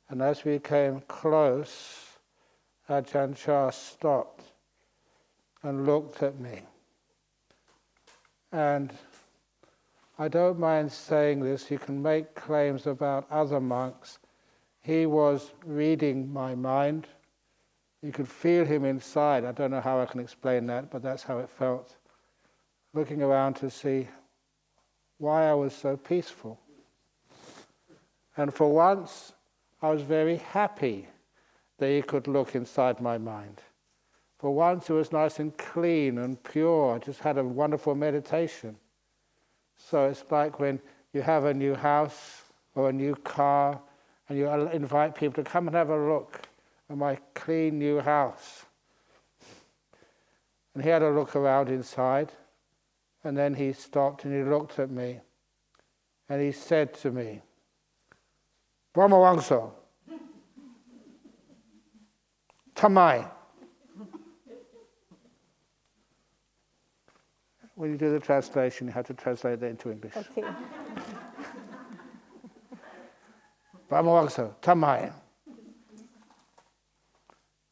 And as we came close, Ajahn Chah stopped and looked at me. And I don't mind saying this, you can make claims about other monks. He was reading my mind. You could feel him inside. I don't know how I can explain that, but that's how it felt. Looking around to see why I was so peaceful. And for once, I was very happy that he could look inside my mind. For once, it was nice and clean and pure. I just had a wonderful meditation. So it's like when you have a new house or a new car and you invite people to come and have a look at my clean new house. And he had a look around inside, and then he stopped and he looked at me and he said to me, Brahmavamso, Tamai. when you do the translation, you have to translate that into English. Okay. Brahmavamso, tamai.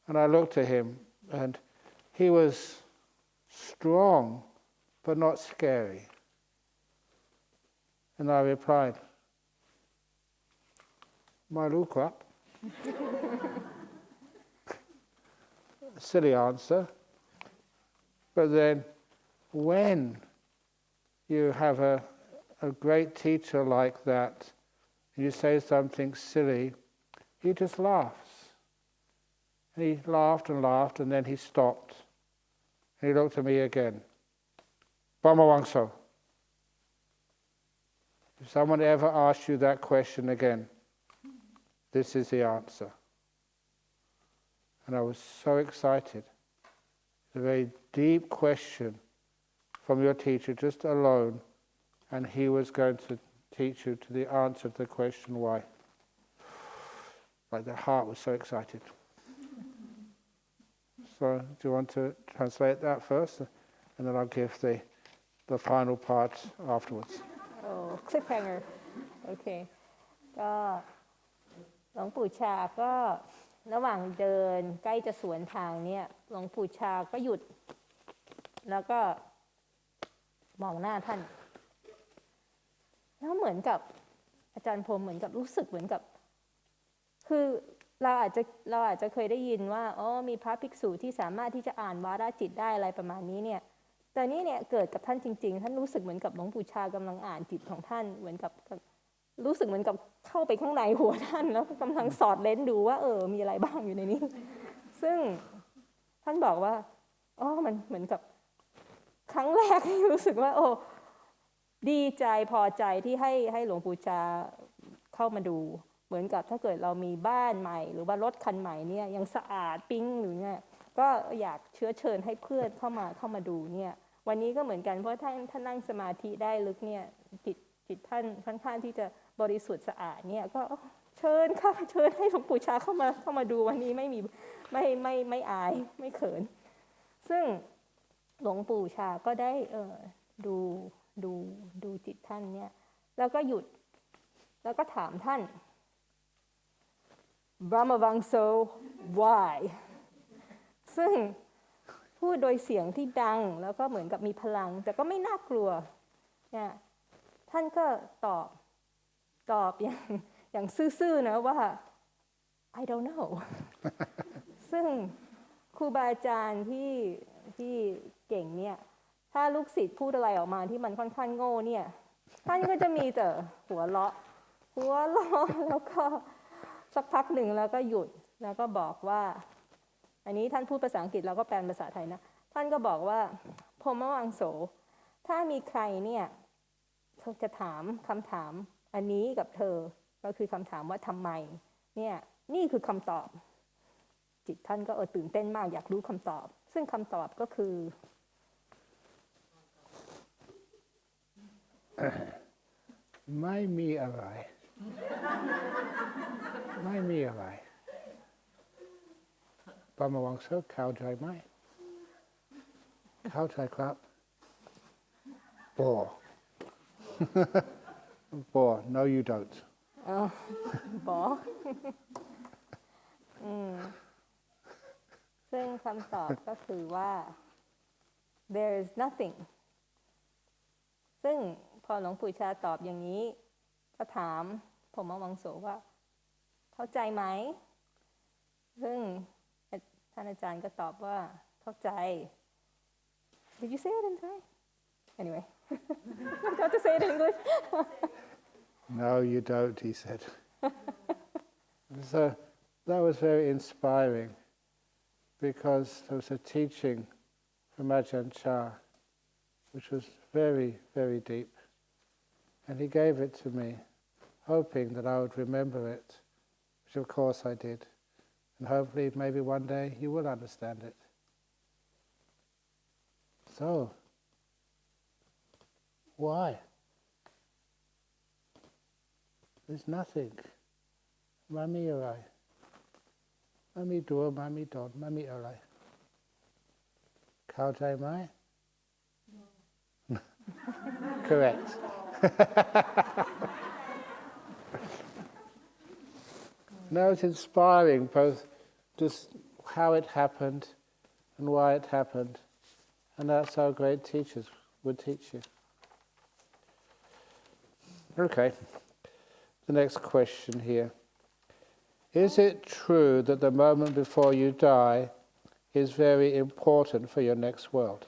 And I looked at him, and he was strong, but not scary. And I replied, Malukrap. Silly answer. But then, when you have a great teacher like that, you say something silly, he just laughs. And he laughed and laughed, and then he stopped. And he looked at me again. Brahmavamso. If someone ever asks you that question again, this is the answer. And I was so excited. It's a very deep question from your teacher, just alone, and he was going to teach you to the answer to the question why. Like the heart was so excited. So, do you want to translate that first? And then I'll give the final part afterwards. Oh, cliffhanger. โอเค ก็หลวงปู่ชาก็ระหว่างเดินใกล้จะสวนทางเนี่ยหลวงปู่ชาก็หยุดแล้วก็มองหน้าท่านแล้วเหมือนกับอาจารย์พรหมเหมือนกับรู้สึกเหมือนกับคือเราอาจจะเคยได้ยินว่าอ๋อมีพระภิกษุที่สามารถที่จะอ่านวาระจิตได้อะไรประมาณนี้เนี่ยแต่นี่เนี่ยเกิดกับท่านจริงๆท่านรู้สึกเหมือนกับหลวงปู่ชากำลังอ่านจิตของท่านเหมือนกับรู้สึกเหมือนกับเข้าไปข้างในหัวท่านแล้วกำลังสอดเลนส์ดูว่ามีอะไรบ้างอยู่ในนี้ซึ่งท่านบอกว่าอ๋อมันเหมือนกับครั้งแรกที่รู้สึกว่าโอ้ดีใจพอใจที่ให้หลวงปู่ชาเข้ามาดูเหมือนกับถ้าเกิดเรามีบ้านใหม่หรือว่ารถคันใหม่เนี่ยยังสะอาดปิ๊งหรือเนี่ยก็อยากเชื้อเชิญให้เพื่อนเข้ามาดูเนี่ยวันนี้ก็เหมือนกันเพราะท่านนั่งสมาธิได้ลึกเนี่ยจิตท่านค่อนข้างที่จะบริสุทธิ์สะอาดเนี่ยก็เชิญให้หลวงปู่ชาเข้ามาดูวันนี้ไม่อายไม่เขินซึ่งหลวงปู่ชาก็ได้ดูจิตท่านเนี่ยแล้วก็หยุดแล้วก็ถามท่าน Brahmavamso why ซึ่งพูดโดยเสียงที่ดังแล้วก็เหมือนกับมีพลังแต่ก็ไม่น่ากลัวเนี่ยท่านก็ตอบอย่างซื่อๆนะว่า I don't know ซึ่งครูบาอาจารย์ที่เก่งเนี่ยถ้าลูกศิษย์พูดอะไรออกมาที่มันค่อนข้างโง่เนี่ยท่านก็จะมีแต่หัวเราะแล้วก็สักพักหนึ่งแล้วก็หยุดแล้วก็บอกว่าอันนี้ท่านพูดภาษาอังกฤษแล้วก็แปลเป็นภาษาไทยนะท่านก็บอกว่าพรหมวังโสถ้ามีใครเนี่ยเขาจะถามคำถามอันนี้กับเธอก็คือคำถามว่าทำไมเนี่ยนี่คือคำตอบจิตท่านก็ตื่นเต้นมากอยากรู้คำตอบซึ่งคำตอบก็คือไม่มีอะไรBrahmavamsoเข้าใจไหมเข้าใจครับบ่ no you don't บ่ซึ่งคำตอบก็คือว่า there is nothing ซึ่งพอหลวงปู่ชาตอบอย่างนี้ก็ถามพรหมวังโสว่าเข้าใจไหมซึ่งท่านอาจารย์ก็ตอบว่าเข้าใจ Did you say it in Thai? Anyway, I got to say it in English. No, you don't, he said. So that was very inspiring because there was a teaching from Ajahn Chah which was very, very deep. And he gave it to me, hoping that I would remember it, which of course I did. And hopefully maybe one day you will understand it. So, why? There's nothing. Mami arai. Mami dua, mami don, mami arai. Khao chai mai? Correct. No, it's inspiring, both just how it happened and why it happened. And that's how great teachers would teach you. Okay, the next question here. Is it true that the moment before you die is very important for your next world?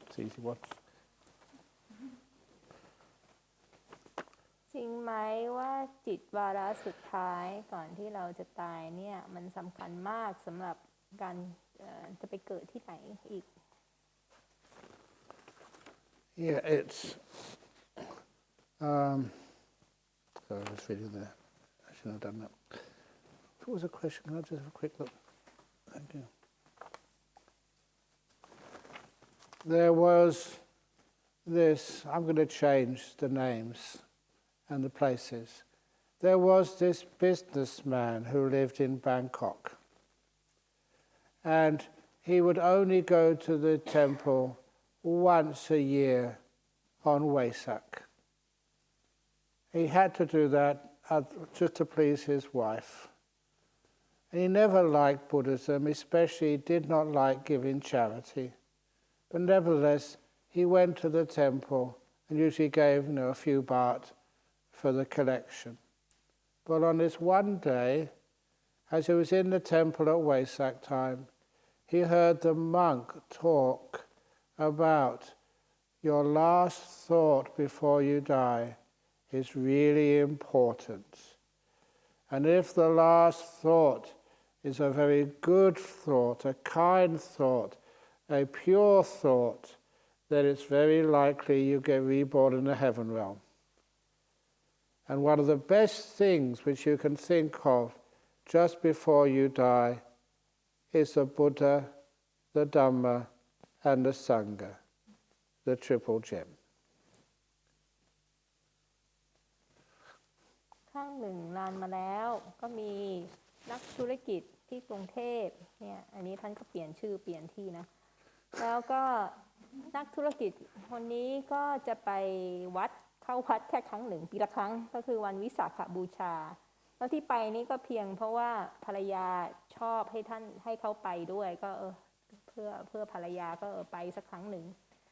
It's an easy one. จริงไหมว่าจิตวาระสุดท้ายก่อนที่เราจะตายเนี่ยมันสำคัญมากสำหรับการจะไปเกิดที่ไหนอีก Yeah, it's... sorry, I was reading there. I shouldn't have done that. What was the question? Can I just have a quick look? Thank you. There was this... I'm going to change the names and the places. There was this businessman who lived in Bangkok. And he would only go to the temple once a year on Wesak. He had to do that just to please his wife. And he never liked Buddhism, especially he did not like giving charity. But nevertheless, he went to the temple and usually gave a few baht for the collection. But on this one day, as he was in the temple at Wesak time, he heard the monk talk about your last thought before you die is really important. And if the last thought is a very good thought, a kind thought, a pure thought, then it's very likely you get reborn in the heaven realm. And one of the best things which you can think of just before you die is the Buddha, the Dhamma, and the Sangha, the triple gem. ครั้งหนึ่งนานมาแล้วก็มีนักธุรกิจที่กรุงเทพเนี่ยอันนี้ท่านก็เปลี่ยนชื่อเปลี่ยนที่นะแล้วก็นักธุรกิจคนนี้ก็จะไปวัดเข้าวัดแค่ครั้งหนึ่งปีละครั้งก็คือวันวิสาขบูชาแล้วที่ไปนี่ก็เพียงเพราะว่าภรรยาชอบให้ท่านให้เขาไปด้วยก็เพื่อภรรยาก็ไปสักครั้งหนึ่ง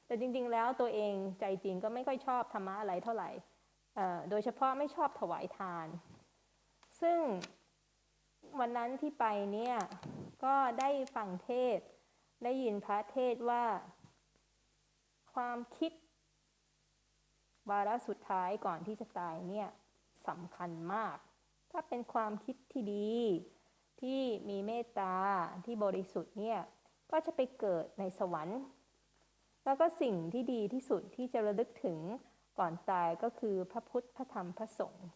แต่จริงๆแล้วตัวเองใจจริงก็ไม่ค่อยชอบธรรมะอะไรเท่าไหร่โดยเฉพาะไม่ชอบถวายทานซึ่งวันนั้นที่ไปเนี่ยก็ได้ฟังเทศน์ได้ยินพระเทศน์ว่าความคิดวาระสุดท้ายก่อนที่จะตายเนี่ยสำคัญมากถ้าเป็นความคิดที่ดีที่มีเมตตาที่บริสุทธิ์เนี่ยก็จะไปเกิดในสวรรค์แล้วก็สิ่งที่ดีที่สุดที่จะระลึกถึงก่อนตายก็คือพระพุทธพระธรรมพระสงฆ์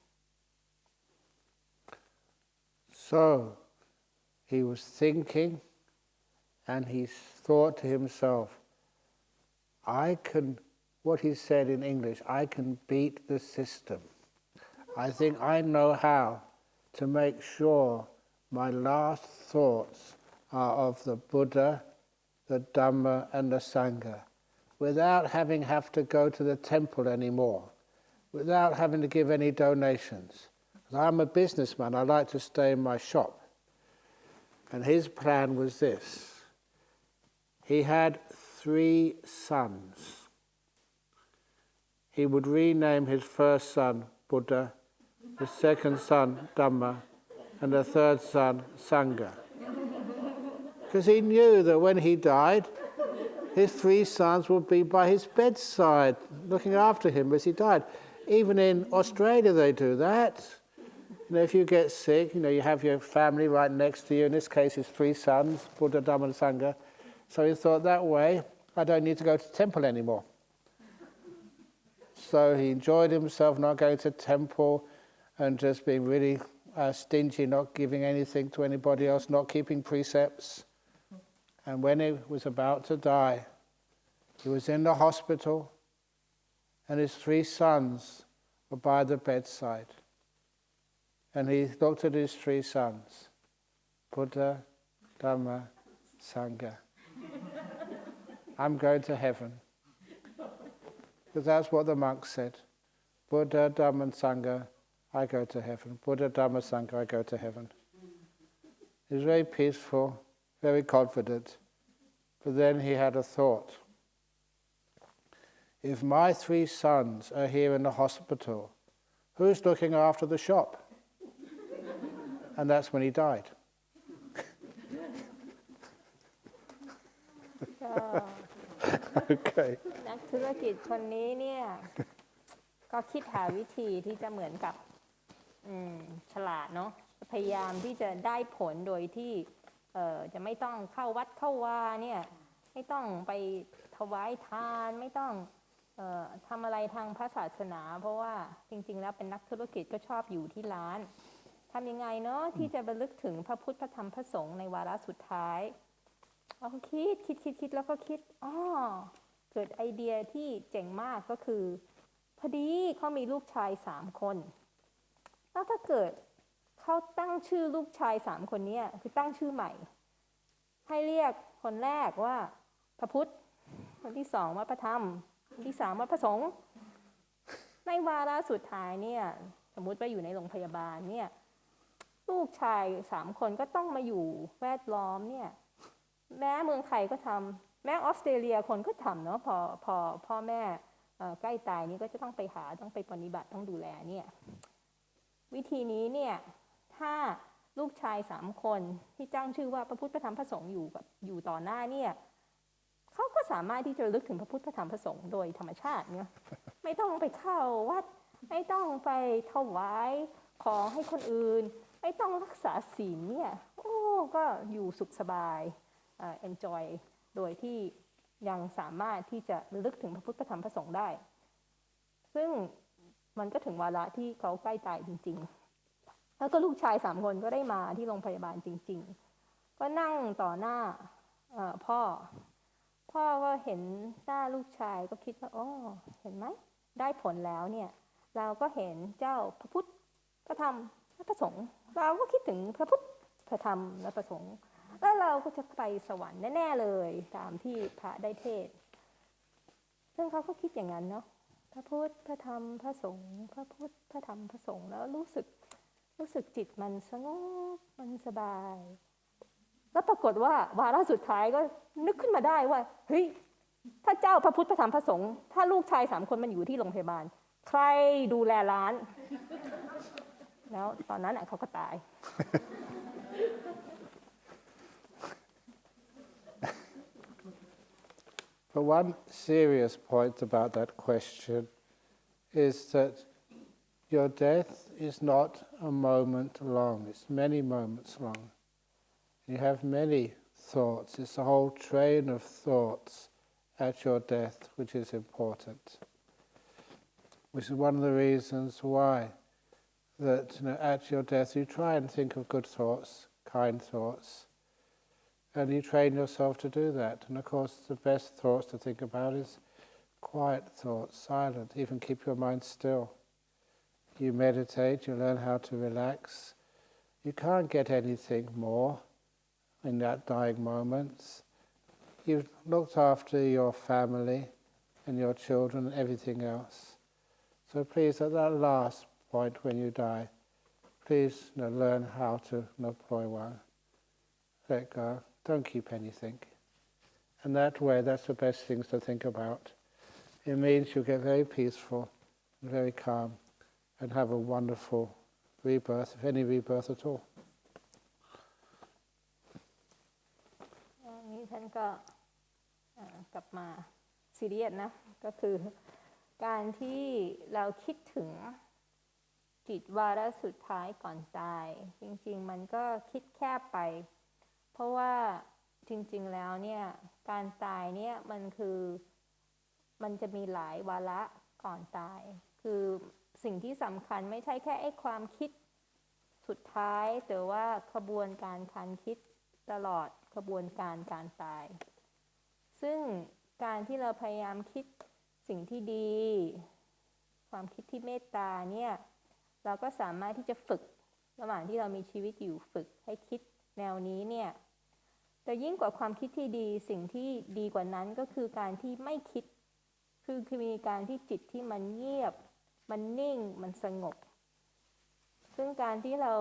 So he was thinking and he thought to himself, what he said in English, I can beat the system. I think I know how to make sure my last thoughts are of the Buddha, the Dhamma and the Sangha, without have to go to the temple anymore, without having to give any donations. I'm a businessman, I like to stay in my shop. And his plan was this. He had 3 sons. He would rename his first son Buddha, the second son Dhamma, and the third son Sangha. Because he knew that when he died, his 3 sons would be by his bedside, looking after him as he died. Even in Australia they do that. If you get sick, you have your family right next to you. In this case, his 3 sons, Buddha, Dhamma and Sangha. So he thought, that way, I don't need to go to the temple anymore. So he enjoyed himself not going to temple and just being really stingy, not giving anything to anybody else, not keeping precepts. And when he was about to die, he was in the hospital and his 3 sons were by the bedside. And he looked at his 3 sons, Buddha, Dhamma, Sangha. I'm going to heaven. Because that's what the monk said. Buddha, Dhamma, and Sangha, I go to heaven. Buddha, Dhamma, Sangha, I go to heaven. He was very peaceful, very confident. But then he had a thought. If my 3 sons are here in the hospital, who's looking after the shop? And that's when he died. ก็ Okay. นักธุรกิจคนนี้เนี่ยก็คิดหาวิธีที่จะเหมือนกับฉลาดเนาะพยายามที่จะได้ผลโดยที่จะไม่ต้องเข้าวัดเข้าวาเนี่ยไม่ต้องไปถวายทานไม่ต้องทำอะไรทางพระศาสนาเพราะว่าจริงๆแล้วเป็นนักธุรกิจก็ชอบอยู่ที่ร้านทำยังไงเนาะที่จะระลึกถึงพระพุทธพระธรรมพระสงฆ์ในวาระสุดท้ายคิดแล้วก็คิดเกิดไอเดียที่เจ๋งมากก็คือพอดีเขามีลูกชาย3 คนแล้วถ้าเกิดเขาตั้งชื่อลูกชาย3 คนนี้คือตั้งชื่อใหม่ให้เรียกคนแรกว่าพระพุทธคนที่2ว่าพระธรรมคนที่3ว่าพระสงฆ์ในวาระสุดท้ายเนี่ยสมมุติว่าอยู่ในโรงพยาบาลเนี่ยลูกชาย3 คนก็ต้องมาอยู่แวดล้อมเนี่ยแม้เมืองไทยก็ทำแม้ออสเตรเลียคนก็ทำเนาะพอพ่อแม่ใกล้ตายนี่ก็จะต้องไปหาต้องไปปฏิบัติต้องดูแลเนี่ยวิธีนี้เนี่ยถ้าลูกชาย3 คนที่ตั้งชื่อว่าพระพุทธพระธรรมพระสงฆ์อยู่ต่อหน้าเนี่ยเขาก็สามารถที่จะระลึกถึงพระพุทธพระธรรมพระสงฆ์โดยธรรมชาติเนี่ยไม่ต้องไปเข้าวัดไม่ต้องไปถวายของให้คนอื่นไม่ต้องรักษาศีลเนี่ยก็อยู่สุขสบายenjoy โดยที่ยังสามารถที่จะระลึกถึงพระพุทธพระธรรมพระสงฆ์ได้ซึ่งมันก็ถึงวาระที่เขาใกล้ตายจริงๆแล้วก็ลูกชาย3 คนก็ได้มาที่โรงพยาบาลจริงๆก็นั่งต่อหน้าพ่อก็เห็นหน้าลูกชายก็คิดว่าเห็นไหมได้ผลแล้วเนี่ยเราก็เห็นเจ้าพระพุทธพระธรรมและพระสงฆ์เราก็คิดถึงพระพุทธพระธรรมและพระสงฆ์แล้วเราก็จะไปสวรรค์แน่ๆเลยตามที่พระได้เทศซึ่งเขาก็คิดอย่างนั้นเนาะพระพุทธพระธรรมพระสงฆ์พระพุทธพระธรรมพระสงฆ์แล้วรู้สึกจิตมันสงบมันสบายแล้วปรากฏว่าวาระสุดท้ายก็นึกขึ้นมาได้ว่าเฮ้ยถ้าเจ้าพระพุทธพระธรรมพระสงฆ์ถ้าลูกชาย3 คนมันอยู่ที่โรงพยาบาลใครดูแลร้านแล้วตอนนั้นเขาก็ตาย But one serious point about that question is that your death is not a moment long, it's many moments long. You have many thoughts, it's a whole train of thoughts at your death which is important. Which is one of the reasons why that at your death you try and think of good thoughts, kind thoughts, and you train yourself to do that. And of course the best thoughts to think about is quiet thoughts, silent, even keep your mind still. You meditate, you learn how to relax. You can't get anything more in that dying moments. You've looked after your family and your children and everything else. So please, at that last point when you die, please learn how to ploy one. Let go. Don't keep anything. And that way, that's the best things to think about. It means you get very peaceful and very calm and have a wonderful rebirth, if any rebirth at all. นี่ท่านก็กลับมาซีเรียสนะก็คือการที่เราคิดถึงจิตวาระสุดท้ายก่อนตายจริงๆมันก็คิดแคบไปเพราะว่าจริงๆแล้วเนี่ยการตายเนี่ยมันจะมีหลายวาระก่อนตายคือสิ่งที่สำคัญไม่ใช่แค่ไอ้ความคิดสุดท้ายแต่ว่าขบวนการคิดตลอดขบวนการตายซึ่งการที่เราพยายามคิดสิ่งที่ดีความคิดที่เมตตาเนี่ยเราก็สามารถที่จะฝึกระหว่างที่เรามีชีวิตอยู่ฝึกให้คิดแนวนี้เนี่ย แต่ยิ่งกว่าความคิดที่ดีสิ่งที่ดีกว่านั้นก็คือการที่ไม่คิดคือมีการที่จิตที่มันเงียบมันนิ่งมันสงบซึ่งการที่เรา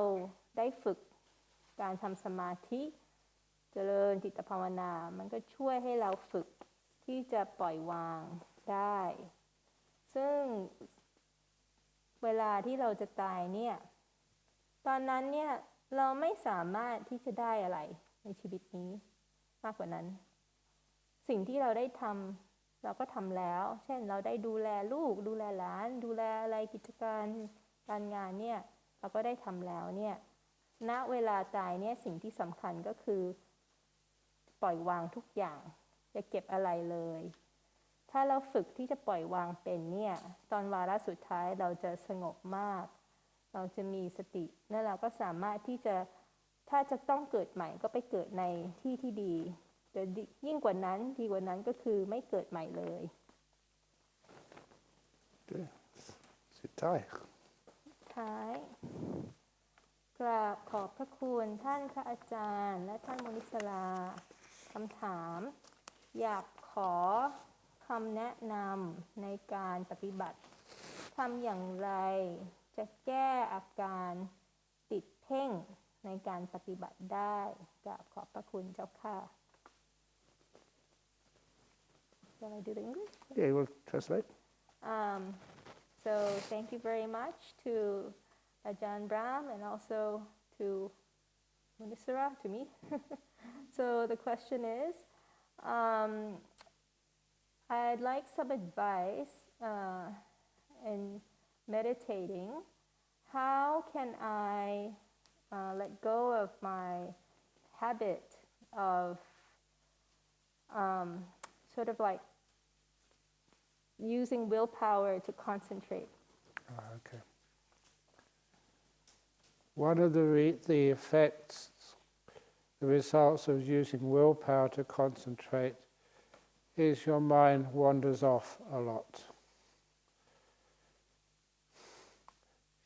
ได้ฝึกการทำสมาธิเจริญจิตภาวนามันก็ช่วยให้เราฝึกที่จะปล่อยวางได้ซึ่งเวลาที่เราจะตายเนี่ยตอนนั้นเนี่ยเราไม่สามารถที่จะได้อะไรในชีวิตนี้มากกว่านั้นสิ่งที่เราได้ทำเราก็ทำแล้วเช่นเราได้ดูแลลูกดูแลหลานดูแลอะไรกิจการงานเนี่ยเราก็ได้ทำแล้วเนี่ยณเวลาตายเนี่ยสิ่งที่สำคัญก็คือปล่อยวางทุกอย่างอย่าเก็บอะไรเลยถ้าเราฝึกที่จะปล่อยวางเป็นเนี่ยตอนวาระสุดท้ายเราจะสงบมากเราจะมีสติและเราก็สามารถที่จะถ้าจะต้องเกิดใหม่ก็ไปเกิดในที่ที่ดีแต่ยิ่งกว่านั้นดีกว่านั้นก็คือไม่เกิดใหม่เลยสุดท้ายกราบขอบพระคุณท่านพระอาจารย์และท่านมุนิสราคำถามอยากขอคำแนะนำในการปฏิบัติทำอย่างไรจะแก้อาการติดเพ่งในการปฏิบัติได้กราบขอบพระคุณเจ้าค่ะ Shall I do the English? Yeah, we'll translate. So thank you very much to Ajahn Brahm and also to Munnisara, to me. So the question is, I'd like some advice in meditating. How can I let go of my habit of sort of like using willpower to concentrate? Okay. One of the effects, the results of using willpower to concentrate is your mind wanders off a lot.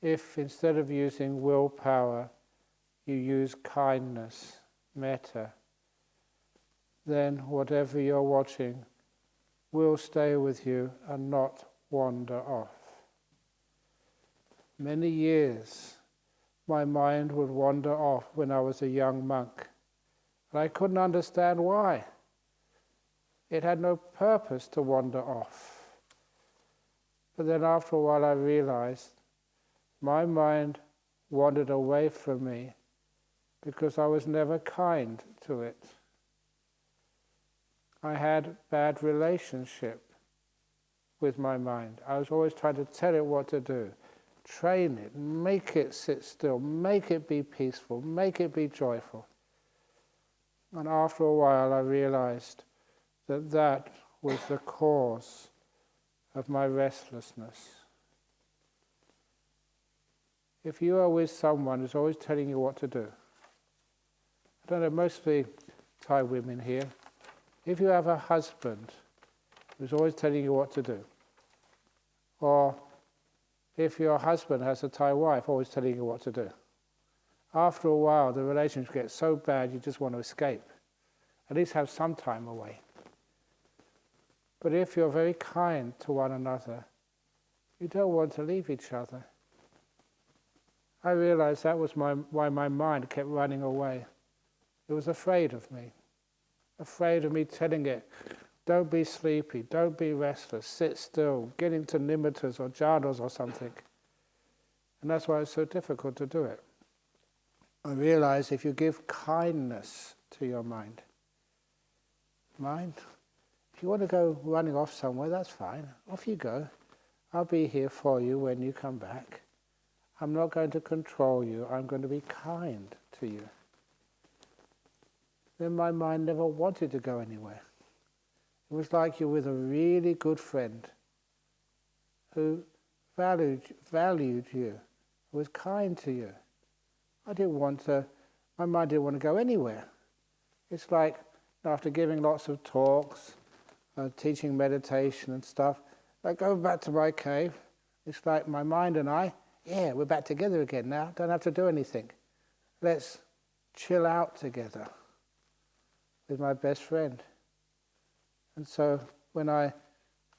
If instead of using willpower you use kindness, metta, then whatever you're watching will stay with you and not wander off. Many years my mind would wander off when I was a young monk, and I couldn't understand why. It had no purpose to wander off. But then after a while I realized my mind wandered away from me because I was never kind to it. I had bad relationship with my mind. I was always trying to tell it what to do, train it, make it sit still, make it be peaceful, make it be joyful. And after a while I realized that that was the cause of my restlessness. If you are with someone who's always telling you what to do, I don't know, mostly Thai women here, if you have a husband who's always telling you what to do, or if your husband has a Thai wife always telling you what to do, after a while the relationship gets so bad you just want to escape. At least have some time away. But if you're very kind to one another, you don't want to leave each other. I realized that was why my mind kept running away. It was afraid of me telling it, don't be sleepy, don't be restless, sit still, get into nimittas or jhanas or something. And that's why it's so difficult to do it. I realize if you give kindness to your mind, if you want to go running off somewhere, that's fine, off you go. I'll be here for you when you come back. I'm not going to control you, I'm going to be kind to you. Then my mind never wanted to go anywhere. It was like you're with a really good friend who valued you, who was kind to you. My mind didn't want to go anywhere. It's like after giving lots of talks, teaching meditation and stuff, I go back to my cave. It's like my mind and I, yeah, we're back together again now, don't have to do anything. Let's chill out together. with my best friend. And so when I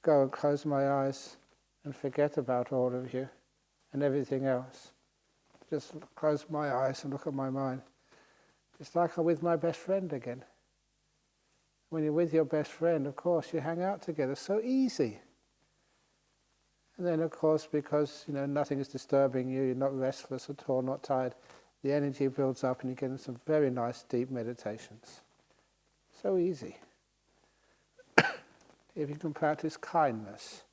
go and close my eyes and forget about all of you and everything else, just close my eyes and look at my mind, it's like I'm with my best friend again. When you're with your best friend, of course, you hang out together. So easy. And then, of course, because nothing is disturbing you, you're not restless at all, not tired, the energy builds up and you get into some very nice, deep meditations. So easy. If you can practice kindness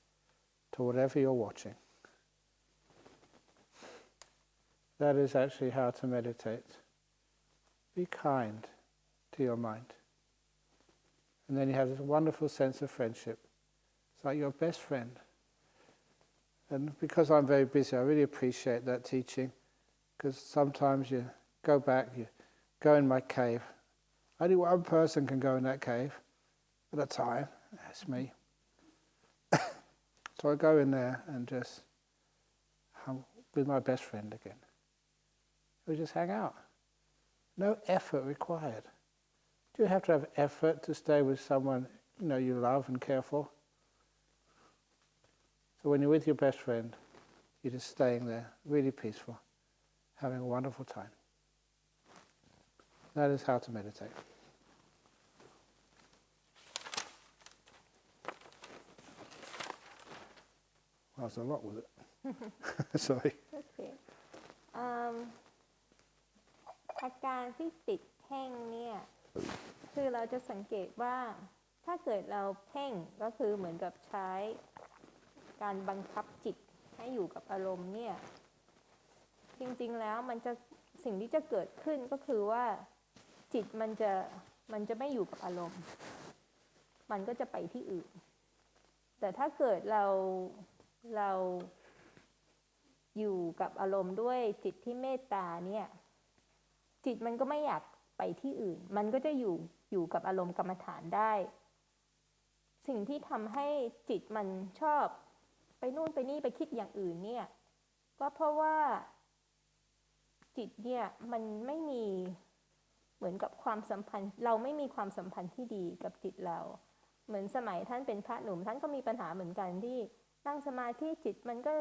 to whatever you're watching, that is actually how to meditate. Be kind to your mind. And then you have this wonderful sense of friendship. It's like your best friend. And because I'm very busy, I really appreciate that teaching, because sometimes you go back, you go in my cave. Only one person can go in that cave at a time. That's me. So I go in there and just hang with my best friend again. We just hang out. No effort required. Do you have to have effort to stay with someone you love and care for? So when you're with your best friend, you're just staying there, really peaceful, having a wonderful time. That is how to meditate. Well, there's a lot with it. Sorry. Okay. อาการที่ติดเพ่งเนี่ยคือเราจะสังเกตว่าถ้าเกิดเราเพ่งก็คือเหมือนกับใช้การบังคับจิตให้อยู่กับอารมณ์เนี่ยจริงๆแล้วสิ่งที่จะเกิดขึ้นก็คือว่าจิตมันจะไม่อยู่กับอารมณ์มันก็จะไปที่อื่นแต่ถ้าเกิดเราอยู่กับอารมณ์ด้วยจิตที่เมตตาเนี่ยจิตมันก็ไม่อยากไปที่อื่นมันก็จะอยู่กับอารมณ์กรรมฐานได้สิ่งที่ทำให้จิตมันชอบไปนู่นไปนี่ไปคิดอย่างอื่นเนี่ยก็เพราะว่าจิตเนี่ยมันไม่มีเหมือนกับความสัมพันธ์เราไม่มีความสัมพันธ์ที่ดีกับจิตเราเหมือนสมัยท่านเป็นพระหนุ่มท่านก็มีปัญหาเหมือนกันที่นั่งสมาธิจิตมันก็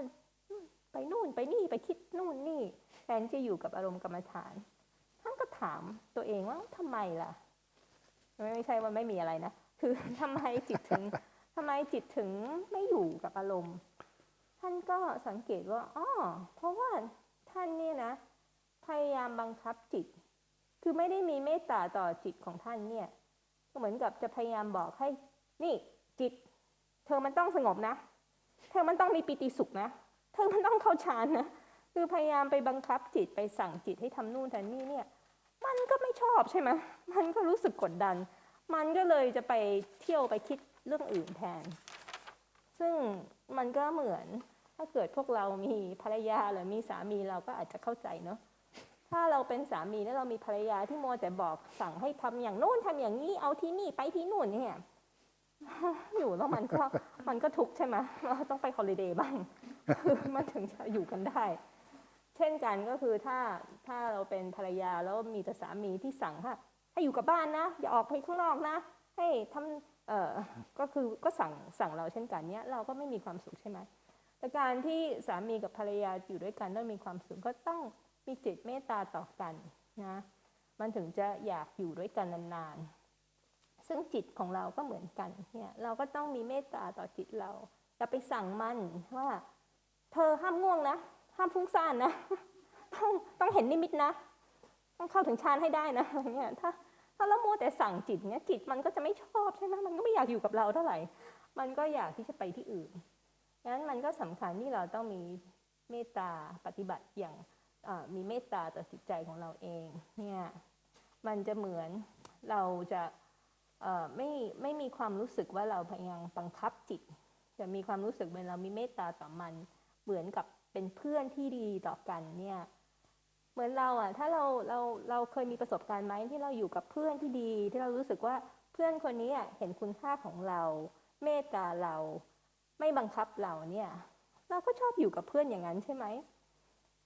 ไปนู่นไปนี่ไปคิดนู่นนี่แทนจะอยู่กับอารมณ์กรรมฐานท่านก็ถามตัวเองว่าทำไมล่ะไม่ใช่ว่าไม่มีอะไรนะคือทำไมจิตถึงไม่อยู่กับอารมณ์ท่านก็สังเกตว่าเพราะว่าท่านเนี่ยนะพยายามบังคับจิตคือไม่ได้มีเมตตาต่อจิตของท่านเนี่ยเหมือนกับจะพยายามบอกให้นี่จิตเธอมันต้องสงบนะเธอมันต้องมีปิติสุขนะเธอมันต้องเข้าฌานนะคือพยายามไปบังคับจิตไปสั่งจิตให้ทำนู่นทำนี่เนี่ยมันก็ไม่ชอบใช่ไหมมันก็รู้สึกกดดันมันก็เลยจะไปเที่ยวไปคิดเรื่องอื่นแทนซึ่งมันก็เหมือนถ้าเกิดพวกเรามีภรรยาหรือมีสามีเราก็อาจจะเข้าใจเนาะถ้าเราเป็นสามีแล้วเรามีภรรยาที่มัวแต่บอกสั่งให้ทำอย่างโน้นทำอย่างนี้เอาที่นี่ไปที่นู่นเนี่ยอยู่แล้วมันก็ทุกข์ใช่ไหมเราต้องไปฮอลิเดย์บ้างคือมันถึงจะอยู่กันได้เช่นกันก็คือถ้าเราเป็นภรรยาแล้วมีแต่สามีที่สั่งให้อยู่กับบ้านนะอย่าออกไปข้างนอกนะให้ทำก็สั่งเราเช่นกันเนี้ยเราก็ไม่มีความสุขใช่ไหมแต่การที่สามีกับภรรยาอยู่ด้วยกันแล้วมีความสุขก็ต้องมีจิตเมตตาต่อกันนะมันถึงจะอยากอยู่ด้วยกันนานๆซึ่งจิตของเราก็เหมือนกันเนี่ยเราก็ต้องมีเมตตาต่อจิตเราอย่าไปสั่งมันว่าเธอห้ามง่วงนะห้ามฟุ้งซ่านนะต้องเห็นนิมิตนะต้องเข้าถึงฌานให้ได้นะอะไรเงี้ยถ้าเรามัวแต่สั่งจิตเนี้ยจิตมันก็จะไม่ชอบใช่ไหมมันก็ไม่อยากอยู่กับเราเท่าไหร่มันก็อยากที่จะไปที่อื่นดังนั้นมันก็สำคัญที่เราต้องมีเมตตาปฏิบัติอย่างมีเมตตาต่อจิตใจของเราเองเนี่ยมันจะเหมือนเราจะไม่มีความรู้สึกว่าเราพยายามบังคับจิตจะมีความรู้สึกเหมือนเรามีเมตตาต่อมันเหมือนกับเป็นเพื่อนที่ดีต่อกันเนี่ยเหมือนเราถ้าเราเคยมีประสบการณ์ไหมที่เราอยู่กับเพื่อนที่ดีที่เรารู้สึกว่าเพื่อนคนนี้เห็นคุณค่าของเราเมตตาเราไม่บังคับเราเนี่ยเราก็ชอบอยู่กับเพื่อนอย่างนั้นใช่ไหม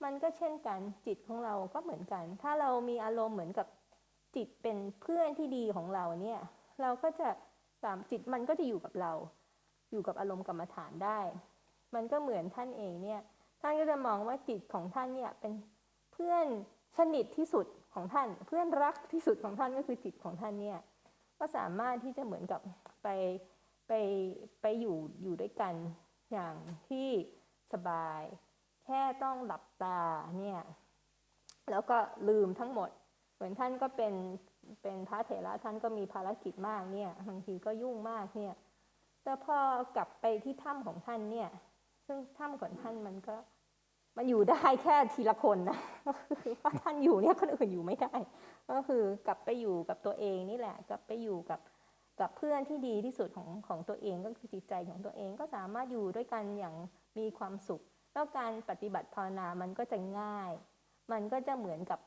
มันก็เช่นกันจิตของเราก็เหมือนกันถ้าเรามีอารมณ์เหมือนกับ จิตเป็นเพื่อนที่ดีของเราเนี่ยเราก็จะจิตมันก็จะอยู่กับเราอยู่กับอารมณ์กรรมฐานได้มันก็เหมือนท่านเองเนี่ยท่านก็จะมองว่าจิตของท่านเนี่ยเป็นเพื่อนสนิทที่สุดของท่านเพื่อนรักที่สุดของท่านก็คือจิตของท่านเนี่ยก็สามารถที่จะเหมือนกับไปอยู่ด้วยกันอย่างที่สบายแค่ต้องหลับตาเนี่ยแล้วก็ลืมทั้งหมดเหมือนท่านก็เป็นพระเถระท่านก็มีภารกิจมากเนี่ยบางทีก็ยุ่งมากเนี่ยแต่พอกลับไปที่ถ้ำของท่านเนี่ยซึ่งถ้ำของท่านมันอยู่ได้แค่ทีละคนนะเพราะท่านอยู่เนี่ยคนอื่นอยู่ไม่ได้ก็คือกลับไปอยู่กับตัวเองนี่แหละกลับไปอยู่กับเพื่อนที่ดีที่สุดของตัวเองก็คือจิตใจของตัวเองก็สามารถอยู่ด้วยกันอย่างมีความสุขแล้วการปฏิบัติภาวนามันก็จะง่ายมันก็จะเหมือนกับ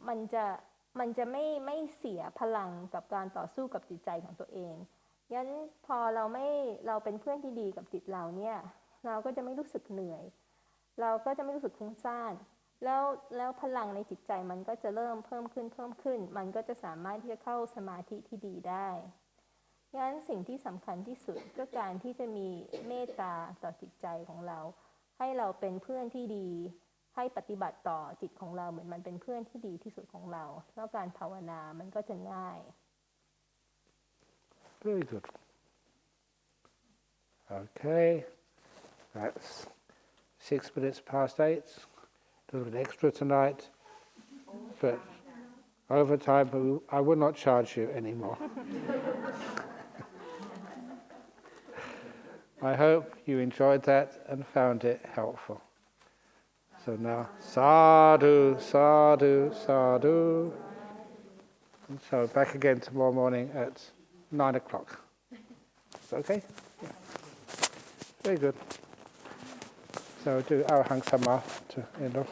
มันจะไม่เสียพลังกับการต่อสู้กับจิตใจของตัวเองงั้นพอเราเป็นเพื่อนที่ดีกับจิตเราเนี่ยเราก็จะไม่รู้สึกเหนื่อยเราก็จะไม่รู้สึกฟุ้งซ่านแล้วพลังในจิตใจมันก็จะเริ่มเพิ่มขึ้นมันก็จะสามารถที่จะเข้าสมาธิที่ดีได้งั้นสิ่งที่สำคัญที่สุดก็การที่จะมีเมตตาต่อจิตใจของเราให้เราเป็นเพื่อนที่ดีให้ปฏิบัติต่อจิตของเราเหมือนมันเป็นเพื่อนที่ดีที่สุดของเราแล้วการภาวนามันก็จะง่าย Very good. Okay, that's 6 minutes past 8. A little bit extra tonight, but overtime, but I will not charge you anymore. I hope you enjoyed that and found it helpful. So now, sadhu, sadhu, sadhu. And so back again tomorrow morning at 9 o'clock. Okay? Yeah. Very good. So do Arahang Sama to end off.